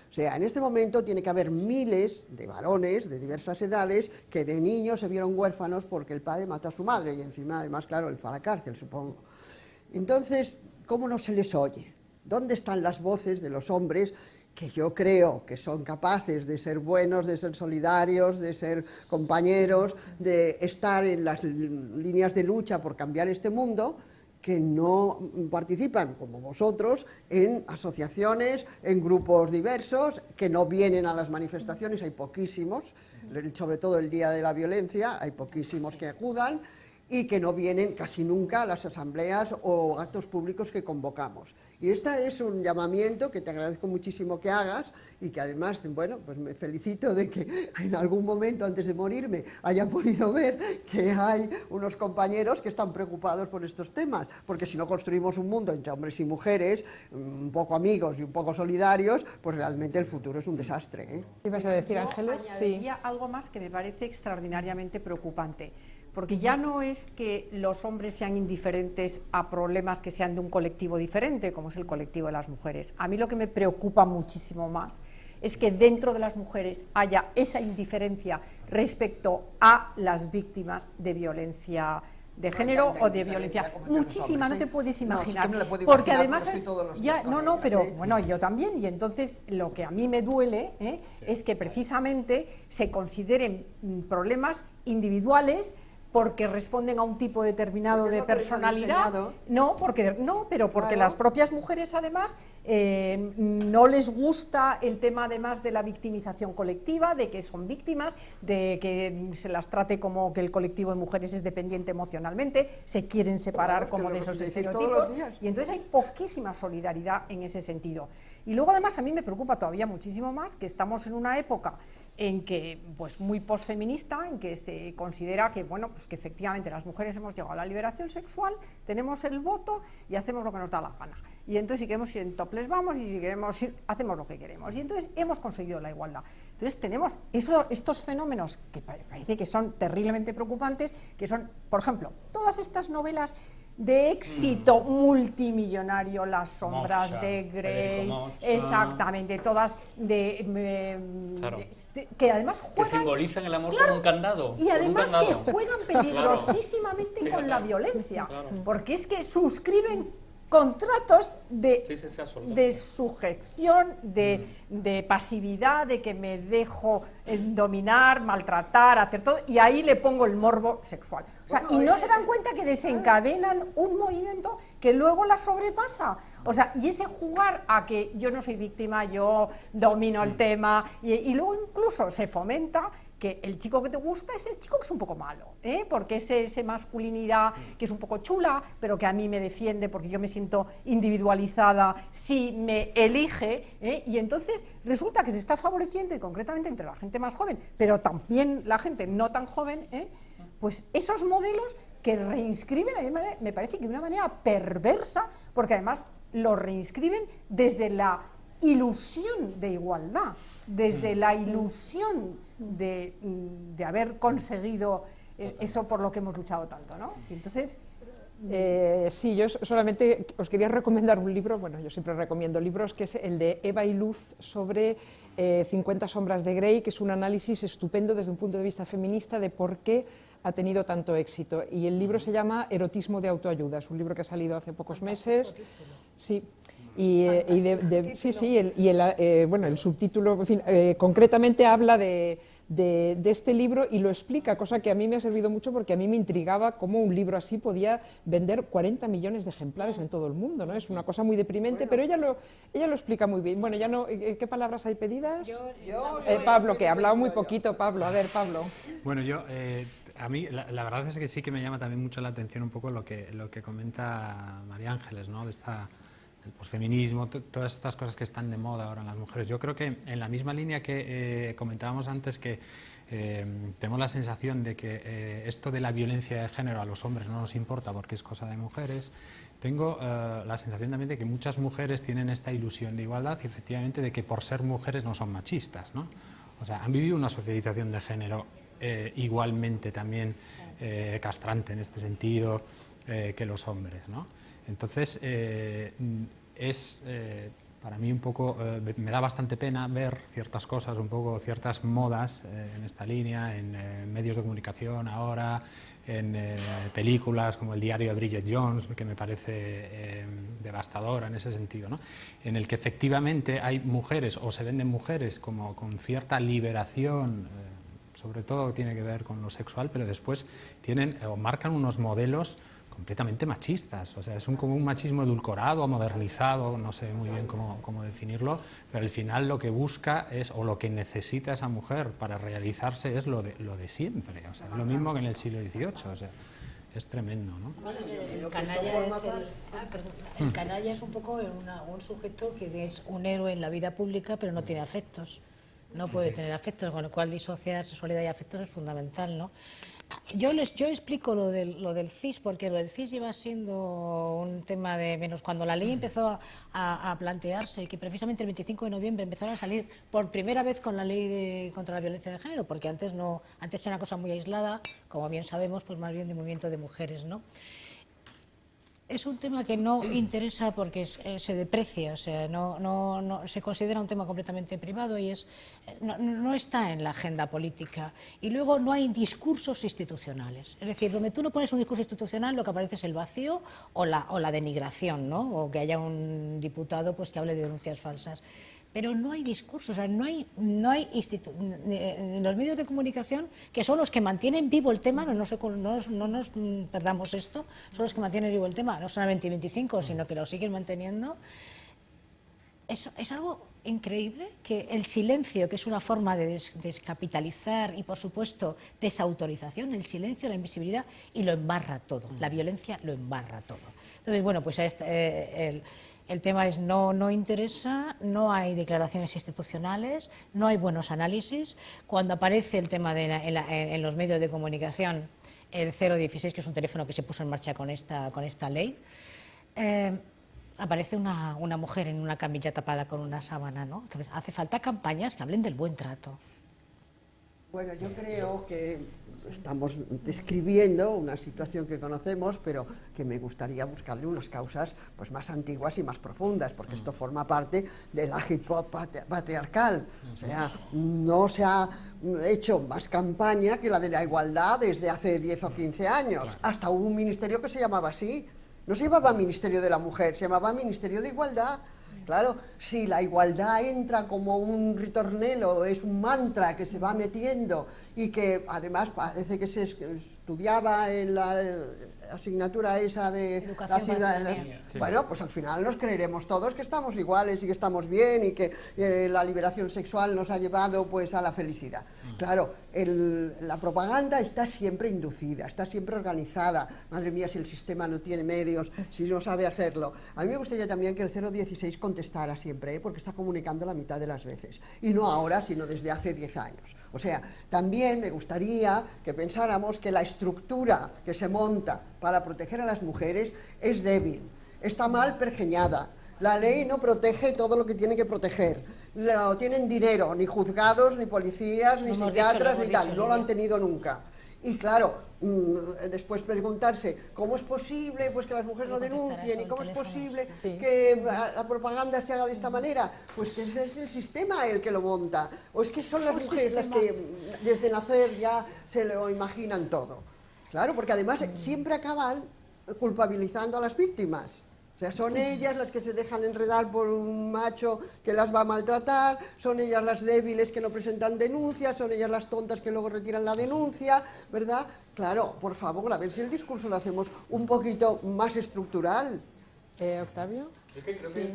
O sea, en este momento tiene que haber miles de varones de diversas edades que de niños se vieron huérfanos porque el padre mató a su madre y encima, además, claro, él fue a la cárcel, supongo. Entonces, ¿cómo no se les oye? ¿Dónde están las voces de los hombres que yo creo que son capaces de ser buenos, de ser solidarios, de ser compañeros, de estar en las líneas de lucha por cambiar este mundo, que no participan, como vosotros, en asociaciones, en grupos diversos, que no vienen a las manifestaciones, hay poquísimos, sobre todo el día de la violencia, hay poquísimos que acudan, y que no vienen casi nunca a las asambleas o actos públicos que convocamos. Y este es un llamamiento que te agradezco muchísimo que hagas y que además, bueno, pues me felicito de que en algún momento antes de morirme haya podido ver que hay unos compañeros que están preocupados por estos temas, porque si no construimos un mundo entre hombres y mujeres, un poco amigos y un poco solidarios, pues realmente el futuro es un desastre, ¿eh? ¿Qué ibas a decir, Ángeles? Yo añadiría algo más que me parece extraordinariamente preocupante. Porque ya no es que los hombres sean indiferentes a problemas que sean de un colectivo diferente, como es el colectivo de las mujeres. A mí lo que me preocupa muchísimo más es que dentro de las mujeres haya esa indiferencia respecto a las víctimas de violencia de género o de violencia. Muchísima, no te puedes imaginar. Porque además pero bueno, yo también. Y entonces lo que a mí me duele es que precisamente se consideren problemas individuales porque responden a un tipo determinado de personalidad, pero porque las propias mujeres además no les gusta el tema además de la victimización colectiva, de que son víctimas, de que se las trate como que el colectivo de mujeres es dependiente emocionalmente, se quieren separar como de esos estereotipos, y entonces hay poquísima solidaridad en ese sentido. Y luego además a mí me preocupa todavía muchísimo más que estamos en una época en que, pues muy posfeminista, en que se considera que, bueno, pues que efectivamente las mujeres hemos llegado a la liberación sexual, tenemos el voto y hacemos lo que nos da la gana. Y entonces si queremos ir en topless vamos, y si queremos ir, hacemos lo que queremos. Y entonces hemos conseguido la igualdad. Entonces tenemos estos fenómenos que parece que son terriblemente preocupantes, que son, por ejemplo, todas estas novelas de éxito multimillonario, Las sombras de Grey, exactamente, todas que además juegan, que simbolizan el amor con un candado. Y además que juegan peligrosísimamente con la violencia, porque es que suscriben contratos de sujeción, de pasividad, de que me dejo dominar, maltratar, hacer todo, y ahí le pongo el morbo sexual. O sea, y no se dan cuenta que desencadenan un movimiento que luego la sobrepasa. O sea, y ese jugar a que yo no soy víctima, yo domino el tema, y luego incluso se fomenta que el chico que te gusta es el chico que es un poco malo, porque es esa masculinidad que es un poco chula, pero que a mí me defiende porque yo me siento individualizada si me elige, y entonces resulta que se está favoreciendo, y concretamente entre la gente más joven, pero también la gente no tan joven, pues esos modelos que reinscriben, a mí me parece que de una manera perversa, porque además lo reinscriben desde la ilusión de igualdad, desde la ilusión de haber conseguido eso por lo que hemos luchado tanto, ¿no? Y entonces... sí, yo solamente os quería recomendar un libro, bueno, yo siempre recomiendo libros, que es el de Eva y Luz sobre 50 sombras de Grey, que es un análisis estupendo desde un punto de vista feminista de por qué ha tenido tanto éxito. Y el libro se llama Erotismo de autoayuda, es un libro que ha salido hace pocos meses. Sí. El subtítulo, en fin, concretamente habla de este libro y lo explica, cosa que a mí me ha servido mucho porque a mí me intrigaba cómo un libro así podía vender 40 millones de ejemplares en todo el mundo, ¿no? Es una cosa muy deprimente, pero ella lo explica muy bien. Bueno, ya no, ¿qué palabras hay pedidas? Pablo, que ha hablado muy poquito, Pablo. A ver, Pablo. Bueno, a mí la verdad es que sí que me llama también mucho la atención un poco lo que comenta María Ángeles, ¿no? De el posfeminismo, todas estas cosas que están de moda ahora en las mujeres. Yo creo que en la misma línea que comentábamos antes, que tenemos la sensación de que esto de la violencia de género a los hombres no nos importa porque es cosa de mujeres, tengo la sensación también de que muchas mujeres tienen esta ilusión de igualdad y efectivamente de que por ser mujeres no son machistas, ¿no? O sea, han vivido una socialización de género igualmente también castrante en este sentido que los hombres, ¿no? Entonces, para mí un poco, me da bastante pena ver ciertas cosas, un poco ciertas modas en esta línea, en medios de comunicación ahora, en películas como El diario de Bridget Jones, que me parece devastadora en ese sentido, ¿no? En el que efectivamente hay mujeres, o se venden mujeres como con cierta liberación, sobre todo tiene que ver con lo sexual, pero después tienen o marcan unos modelos completamente machistas, o sea, es como un machismo edulcorado o modernizado, no sé muy bien cómo definirlo, pero al final lo que busca es, o lo que necesita esa mujer para realizarse es lo de siempre, o sea, es lo mismo que en el siglo XVIII, o sea, es tremendo, ¿no? El canalla es un poco un sujeto que es un héroe en la vida pública, pero no tiene afectos, no puede tener afectos, con lo cual disociar sexualidad y afectos es fundamental, ¿no? Yo explico lo del CIS, porque lo del CIS lleva siendo un tema de menos. Cuando la ley empezó a plantearse, que precisamente el 25 de noviembre empezaron a salir por primera vez con la ley contra la violencia de género, porque antes era una cosa muy aislada, como bien sabemos, pues más bien de movimiento de mujeres, ¿no? Es un tema que no interesa porque se deprecia, o sea, no se considera un tema completamente privado y no está en la agenda política. Y luego no hay discursos institucionales. Es decir, donde tú no pones un discurso institucional, lo que aparece es el vacío o la denigración, ¿no? O que haya un diputado pues que hable de denuncias falsas. Pero no hay discursos, o sea, no hay en los medios de comunicación, que son los que mantienen vivo el tema, no nos perdamos esto, son los que mantienen vivo el tema, no solamente 25, sino que lo siguen manteniendo. Es algo increíble que el silencio, que es una forma de descapitalizar y, por supuesto, desautorización, el silencio, la invisibilidad, y lo embarra todo, la violencia lo embarra todo. Entonces, bueno, pues el tema es no interesa, no hay declaraciones institucionales, no hay buenos análisis. Cuando aparece el tema en los medios de comunicación, el 016, que es un teléfono que se puso en marcha con esta ley, aparece una mujer en una camilla tapada con una sábana, ¿no? Entonces hace falta campañas que hablen del buen trato. Bueno, yo creo que estamos describiendo una situación que conocemos, pero que me gustaría buscarle unas causas pues más antiguas y más profundas, porque esto forma parte del agitprop patriarcal. O sea, no se ha hecho más campaña que la de la igualdad desde hace 10 o 15 años. Hasta hubo un ministerio que se llamaba así. No se llamaba Ministerio de la Mujer, se llamaba Ministerio de Igualdad. Claro, si la igualdad entra como un ritornelo, es un mantra que se va metiendo y que además parece que se estudiaba en la asignatura esa de la ciudadanía. Bueno, pues al final nos creeremos todos que estamos iguales y que estamos bien y que la liberación sexual nos ha llevado pues a la felicidad. Claro, la propaganda está siempre inducida, está siempre organizada. Madre mía, si el sistema no tiene medios, si no sabe hacerlo. A mí me gustaría también que el 016 contestara siempre, porque está comunicando la mitad de las veces. Y no ahora, sino desde hace 10 años. O sea, también me gustaría que pensáramos que la estructura que se monta para proteger a las mujeres es débil, está mal pergeñada. La ley no protege todo lo que tiene que proteger. No tienen dinero, ni juzgados, ni policías, ni psiquiatras, ni tal. No lo han tenido nunca. Y claro, después preguntarse cómo es posible pues que las mujeres no denuncien y cómo es posible que la propaganda se haga de esta manera, pues que es el sistema el que lo monta, o es que son las mujeres las que desde nacer ya se lo imaginan todo. Claro, porque además siempre acaban culpabilizando a las víctimas. O sea, son ellas las que se dejan enredar por un macho que las va a maltratar, son ellas las débiles que no presentan denuncias, son ellas las tontas que luego retiran la denuncia, ¿verdad? Claro, por favor, a ver si el discurso lo hacemos un poquito más estructural. Octavio. Yo creo que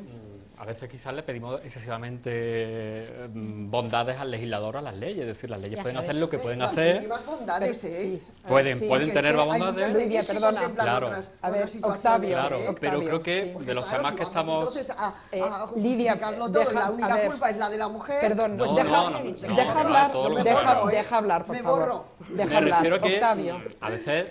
a veces quizás le pedimos excesivamente bondades al legislador, a las leyes, es decir, las leyes pueden hacer lo que pueden hacer. Más bondades, ¿eh? Pueden tener las hay bondades. muchas leyes que Perdona. contemplan Claro. A ver, otras situaciones, Octavio, Claro, ¿eh? pero Octavio, creo que sí. de los Claro, temas si que vamos estamos... entonces a Lidia, justificarlo todo, deja- la a única ver. culpa es la de la mujer. Perdón, No, deja, no, no, deja no, hablar, todo lo deja, contrario. deja hablar, por Me favor. borro. Deja Me hablar, refiero que Octavio. a veces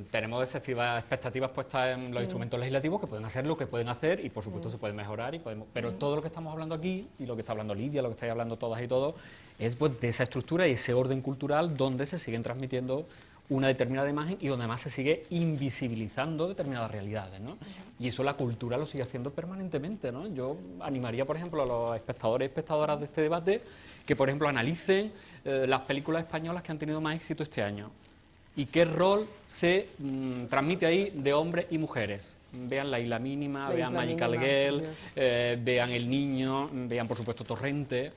tenemos excesivas expectativas puestas en los instrumentos legislativos que pueden hacer lo que pueden hacer y por supuesto se pueden mejorar, pero todo lo que estamos hablando aquí y lo que está hablando Lidia, lo que estáis hablando todas y todos, es pues, de esa estructura y ese orden cultural donde se siguen transmitiendo una determinada imagen y donde además se sigue invisibilizando determinadas realidades, ¿no? Y eso la cultura lo sigue haciendo permanentemente, ¿no? Yo animaría, por ejemplo, a los espectadores y espectadoras de este debate que, por ejemplo, analicen las películas españolas que han tenido más éxito este año y qué rol se transmite ahí de hombres y mujeres. Vean La Isla Mínima, La vean Isla Magical Mínima, Girl, Dios. vean El Niño, vean por supuesto Torrente,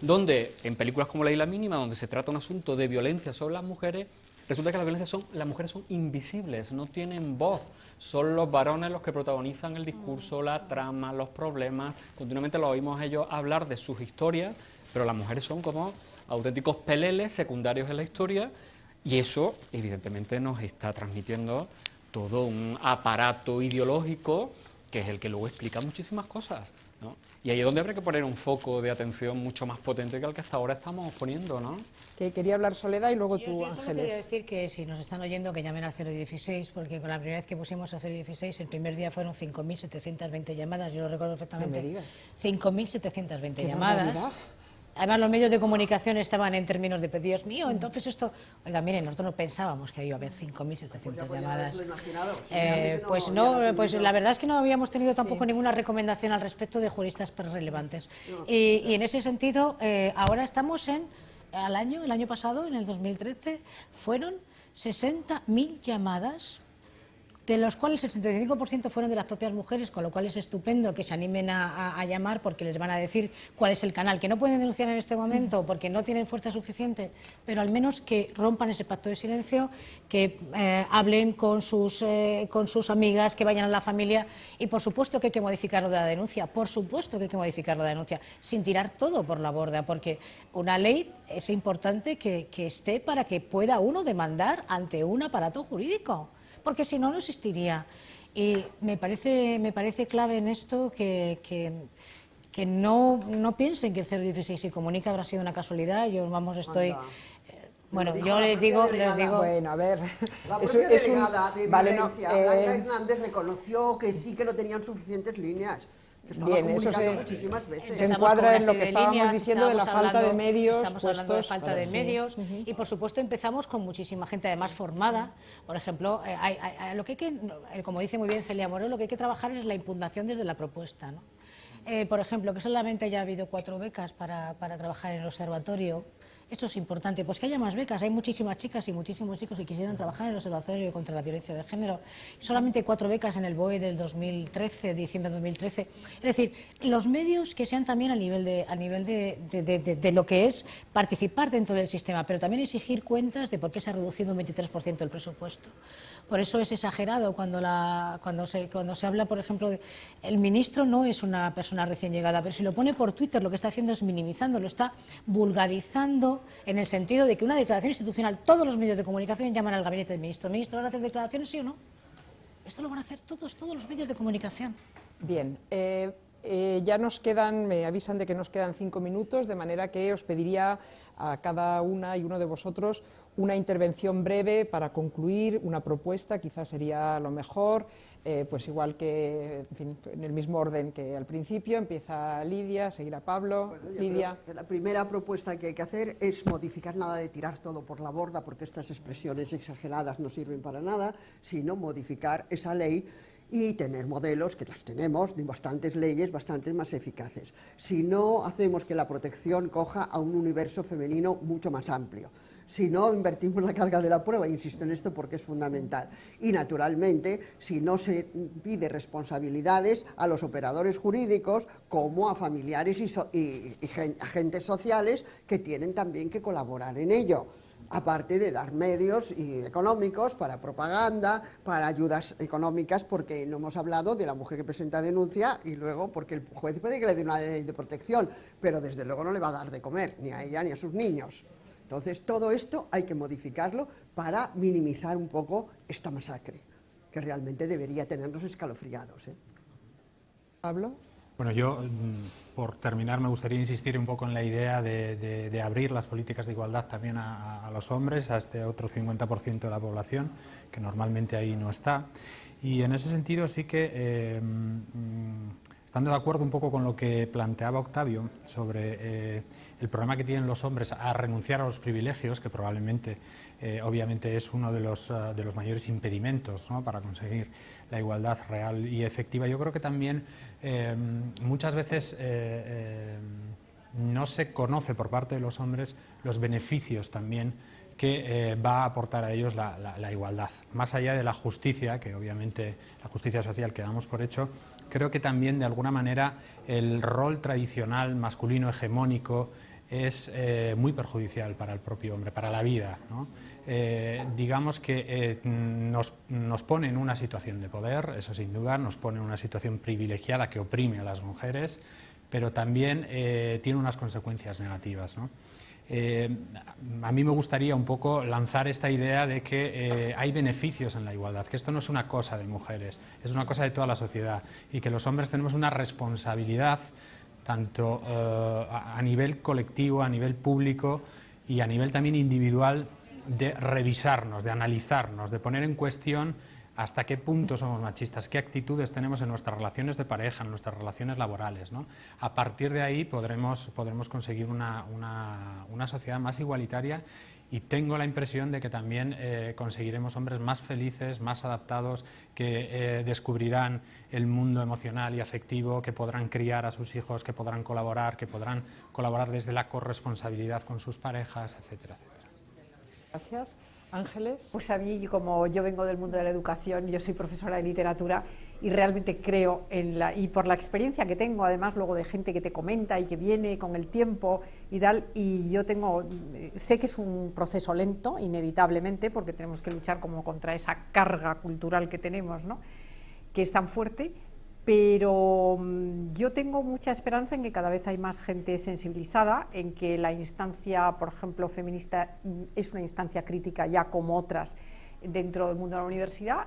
donde en películas como La Isla Mínima, donde se trata un asunto de violencia sobre las mujeres, resulta que las mujeres son invisibles, no tienen voz, son los varones los que protagonizan el discurso, la trama, los problemas, continuamente los oímos ellos hablar de sus historias, pero las mujeres son como auténticos peleles secundarios en la historia y eso evidentemente nos está transmitiendo todo un aparato ideológico que es el que luego explica muchísimas cosas, ¿no? Y ahí es donde habrá que poner un foco de atención mucho más potente que el que hasta ahora estamos poniendo, ¿no? Que quería hablar Soledad y luego Yo tú, solo quería Ángeles. decir que si nos están oyendo que llamen al 016, porque con la primera vez que pusimos al 016, el primer día fueron 5.720 llamadas, yo lo recuerdo perfectamente. No me digas. 5.720 Qué llamadas. barbaridad. Además, los medios de comunicación estaban en términos de Dios mío, entonces esto... Oiga, miren, nosotros no pensábamos que iba a haber 5.700 llamadas. Pues no, pues la verdad es que no habíamos tenido tampoco ninguna recomendación al respecto de juristas relevantes. Y en ese sentido, ahora estamos el año pasado, en el 2013, fueron 60.000 llamadas, de los cuales el 75% fueron de las propias mujeres, con lo cual es estupendo que se animen a llamar porque les van a decir cuál es el canal, que no pueden denunciar en este momento porque no tienen fuerza suficiente, pero al menos que rompan ese pacto de silencio, que hablen con sus amigas, que vayan a la familia y por supuesto que hay que modificar lo de la denuncia, por supuesto que hay que modificar lo de la denuncia, sin tirar todo por la borda, porque una ley es importante que esté para que pueda uno demandar ante un aparato jurídico, porque si no, no existiría. Y me parece clave en esto que no piensen que el 016 si comunica habrá sido una casualidad. Yo, vamos, estoy... bueno, yo les digo... Bueno, a ver... La propia delegada de vale, no, violencia, Blanca Hernández, reconoció que sí que no tenían suficientes líneas. Que estaba bien, eso comunicando se, muchísimas veces. se Empezamos encuadra con en lo una que serie de estábamos líneas, diciendo de la estábamos falta de hablando- medios. Estamos hablando de puestos falta para- de medios y, por supuesto, empezamos con muchísima gente, además formada. Por ejemplo, lo que hay que, como dice muy bien Celia Moreno, lo que hay que trabajar es la impugnación desde la propuesta, ¿no? Por ejemplo, que solamente haya habido 4 becas para trabajar en el observatorio. Eso es importante, pues que haya más becas. Hay muchísimas chicas y muchísimos chicos que quisieran trabajar en el Observatorio contra la Violencia de Género. Solamente 4 becas en el BOE del 2013, diciembre de 2013. Es decir, los medios que sean también a nivel de lo que es participar dentro del sistema, pero también exigir cuentas de por qué se ha reducido un 23% el presupuesto. Por eso es exagerado cuando se habla, por ejemplo, el ministro no es una persona recién llegada, pero si lo pone por Twitter lo que está haciendo es minimizando, lo está vulgarizando, en el sentido de que una declaración institucional, todos los medios de comunicación llaman al gabinete del ministro. ¿Ministro, van a hacer declaraciones, sí o no? Esto lo van a hacer todos los medios de comunicación. Bien, ya nos quedan, me avisan de que nos quedan 5 minutos, de manera que os pediría a cada una y uno de vosotros una intervención breve para concluir, una propuesta, quizás sería lo mejor, pues igual que, en fin, en el mismo orden que al principio, empieza Lidia, seguirá Pablo. Bueno, yo Lidia. creo que la primera propuesta que hay que hacer es modificar, nada de tirar todo por la borda, porque estas expresiones exageradas no sirven para nada, sino modificar esa ley y tener modelos, que las tenemos, de bastantes leyes, bastantes más eficaces. Si no hacemos que la protección coja a un universo femenino mucho más amplio, si no invertimos la carga de la prueba, insisto en esto porque es fundamental, y naturalmente si no se pide responsabilidades a los operadores jurídicos como a familiares y agentes sociales que tienen también que colaborar en ello. aparte de dar medios económicos para propaganda, para ayudas económicas, porque no hemos hablado de la mujer que presenta denuncia y luego porque el juez puede que le dé una ley de protección, pero desde luego no le va a dar de comer, ni a ella ni a sus niños. Entonces, todo esto hay que modificarlo para minimizar un poco esta masacre, que realmente debería tenernos escalofriados, ¿eh? Pablo. Bueno, yo, por terminar, me gustaría insistir un poco en la idea de abrir las políticas de igualdad también a los hombres, a este otro 50% de la población, que normalmente ahí no está. Y en ese sentido sí que, estando de acuerdo un poco con lo que planteaba Octavio sobre el problema que tienen los hombres a renunciar a los privilegios, que probablemente, obviamente, es uno de los mayores impedimentos, ¿no?, para conseguir la igualdad real y efectiva. Yo creo que también muchas veces no se conoce por parte de los hombres los beneficios también que va a aportar a ellos la igualdad. Más allá de la justicia, que obviamente la justicia social que damos por hecho, creo que también de alguna manera el rol tradicional masculino hegemónico es muy perjudicial para el propio hombre, para la vida, ¿no? Digamos que nos pone en una situación de poder, eso sin duda, nos pone en una situación privilegiada que oprime a las mujeres, pero también tiene unas consecuencias negativas, ¿no? A mí me gustaría un poco lanzar esta idea de que hay beneficios en la igualdad, que esto no es una cosa de mujeres, es una cosa de toda la sociedad y que los hombres tenemos una responsabilidad tanto a nivel colectivo, a nivel público y a nivel también individual de revisarnos, de analizarnos, de poner en cuestión hasta qué punto somos machistas, qué actitudes tenemos en nuestras relaciones de pareja, en nuestras relaciones laborales, ¿no? A partir de ahí podremos conseguir una sociedad más igualitaria y tengo la impresión de que también conseguiremos hombres más felices, más adaptados, que descubrirán el mundo emocional y afectivo, que podrán criar a sus hijos, que podrán colaborar desde la corresponsabilidad con sus parejas, etcétera, etcétera. Gracias. Ángeles. Pues a mí, como yo vengo del mundo de la educación, yo soy profesora de literatura y realmente creo y por la experiencia que tengo, además luego de gente que te comenta y que viene con el tiempo y tal, y yo sé que es un proceso lento, inevitablemente, porque tenemos que luchar como contra esa carga cultural que tenemos, ¿no?, que es tan fuerte. Pero yo tengo mucha esperanza en que cada vez hay más gente sensibilizada, en que la instancia, por ejemplo, feminista es una instancia crítica ya como otras dentro del mundo de la universidad.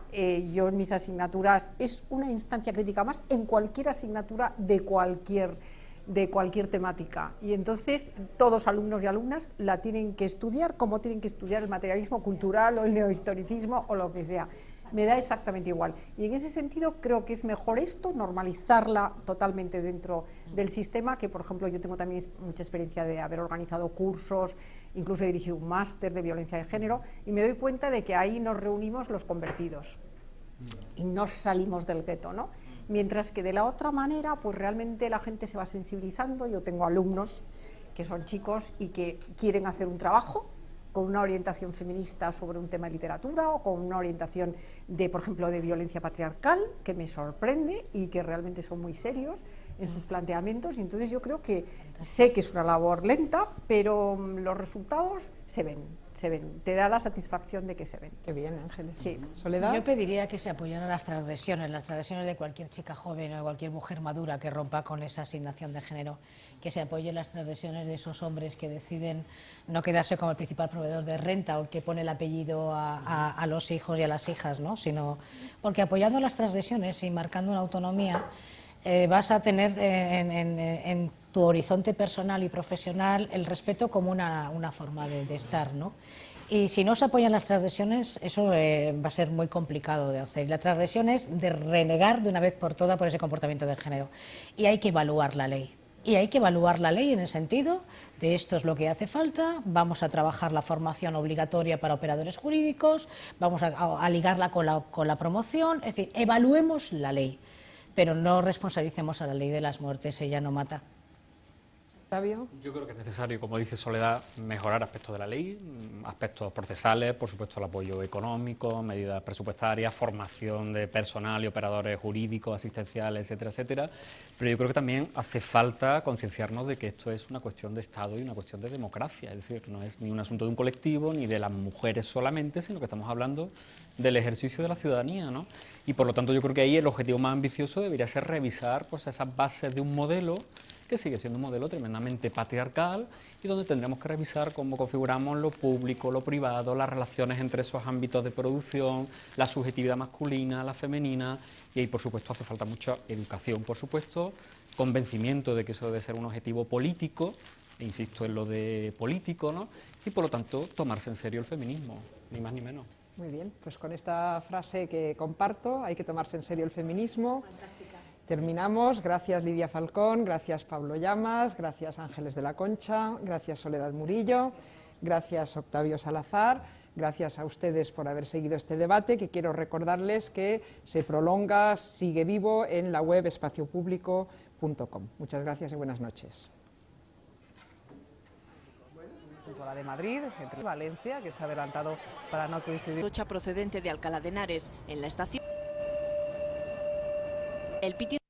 Yo en mis asignaturas es una instancia crítica más en cualquier asignatura de cualquier temática, y entonces todos alumnos y alumnas la tienen que estudiar como tienen que estudiar el materialismo cultural o el neohistoricismo o lo que sea. Me da exactamente igual, y en ese sentido creo que es mejor esto, normalizarla totalmente dentro del sistema, que por ejemplo yo tengo también mucha experiencia de haber organizado cursos, incluso he dirigido un máster de violencia de género, y me doy cuenta de que ahí nos reunimos los convertidos y nos salimos del gueto, ¿no? Mientras que de la otra manera, pues realmente la gente se va sensibilizando. Yo tengo alumnos que son chicos y que quieren hacer un trabajo con una orientación feminista sobre un tema de literatura o con una orientación de, por ejemplo, de violencia patriarcal, que me sorprende y que realmente son muy serios en sus planteamientos. Y entonces yo creo que sé que es una labor lenta, pero los resultados se ven, te da la satisfacción de que se ven. Qué bien, Ángeles. Sí. Soledad. Yo pediría que se apoyaran las transgresiones de cualquier chica joven o de cualquier mujer madura que rompa con esa asignación de género, que se apoyen las transgresiones de esos hombres que deciden no quedarse como el principal proveedor de renta o el que pone el apellido a los hijos y a las hijas, ¿no? Sino porque apoyando las transgresiones y marcando una autonomía, vas a tener en tu horizonte personal y profesional el respeto como una forma de estar, ¿no? Y si no se apoyan las transgresiones, eso va a ser muy complicado de hacer. La transgresión es de renegar de una vez por todas por ese comportamiento de género. Y hay que evaluar la ley. Y hay que evaluar la ley en el sentido de esto es lo que hace falta, vamos a trabajar la formación obligatoria para operadores jurídicos, vamos a ligarla con la promoción, es decir, evaluemos la ley, pero no responsabilicemos a la ley de las muertes, ella no mata. Octavio. Yo creo que es necesario, como dice Soledad, mejorar aspectos de la ley, aspectos procesales, por supuesto el apoyo económico, medidas presupuestarias, formación de personal y operadores jurídicos, asistenciales, etcétera, etcétera. Pero yo creo que también hace falta concienciarnos de que esto es una cuestión de Estado y una cuestión de democracia, es decir, no es ni un asunto de un colectivo ni de las mujeres solamente, sino que estamos hablando del ejercicio de la ciudadanía, ¿no? Y por lo tanto yo creo que ahí el objetivo más ambicioso debería ser revisar pues, esas bases de un modelo que sigue siendo un modelo tremendamente patriarcal y donde tendremos que revisar cómo configuramos lo público, lo privado, las relaciones entre esos ámbitos de producción, la subjetividad masculina, la femenina, y ahí por supuesto hace falta mucha educación, por supuesto, convencimiento de que eso debe ser un objetivo político, e insisto en lo de político, ¿no? Y por lo tanto tomarse en serio el feminismo, ni más ni menos. Muy bien, pues con esta frase que comparto, hay que tomarse en serio el feminismo. Fantástica. Terminamos. Gracias Lidia Falcón, gracias Pablo Llamas, gracias Ángeles de la Concha, gracias Soledad Murillo, gracias Octavio Salazar, gracias a ustedes por haber seguido este debate, que quiero recordarles que se prolonga, sigue vivo en la web espaciopublico.com. Muchas gracias y buenas noches. Junto a la de Madrid, entre Valencia, que se ha adelantado para no coincidir. Tocha procedente de Alcalá de Henares en la estación. El piti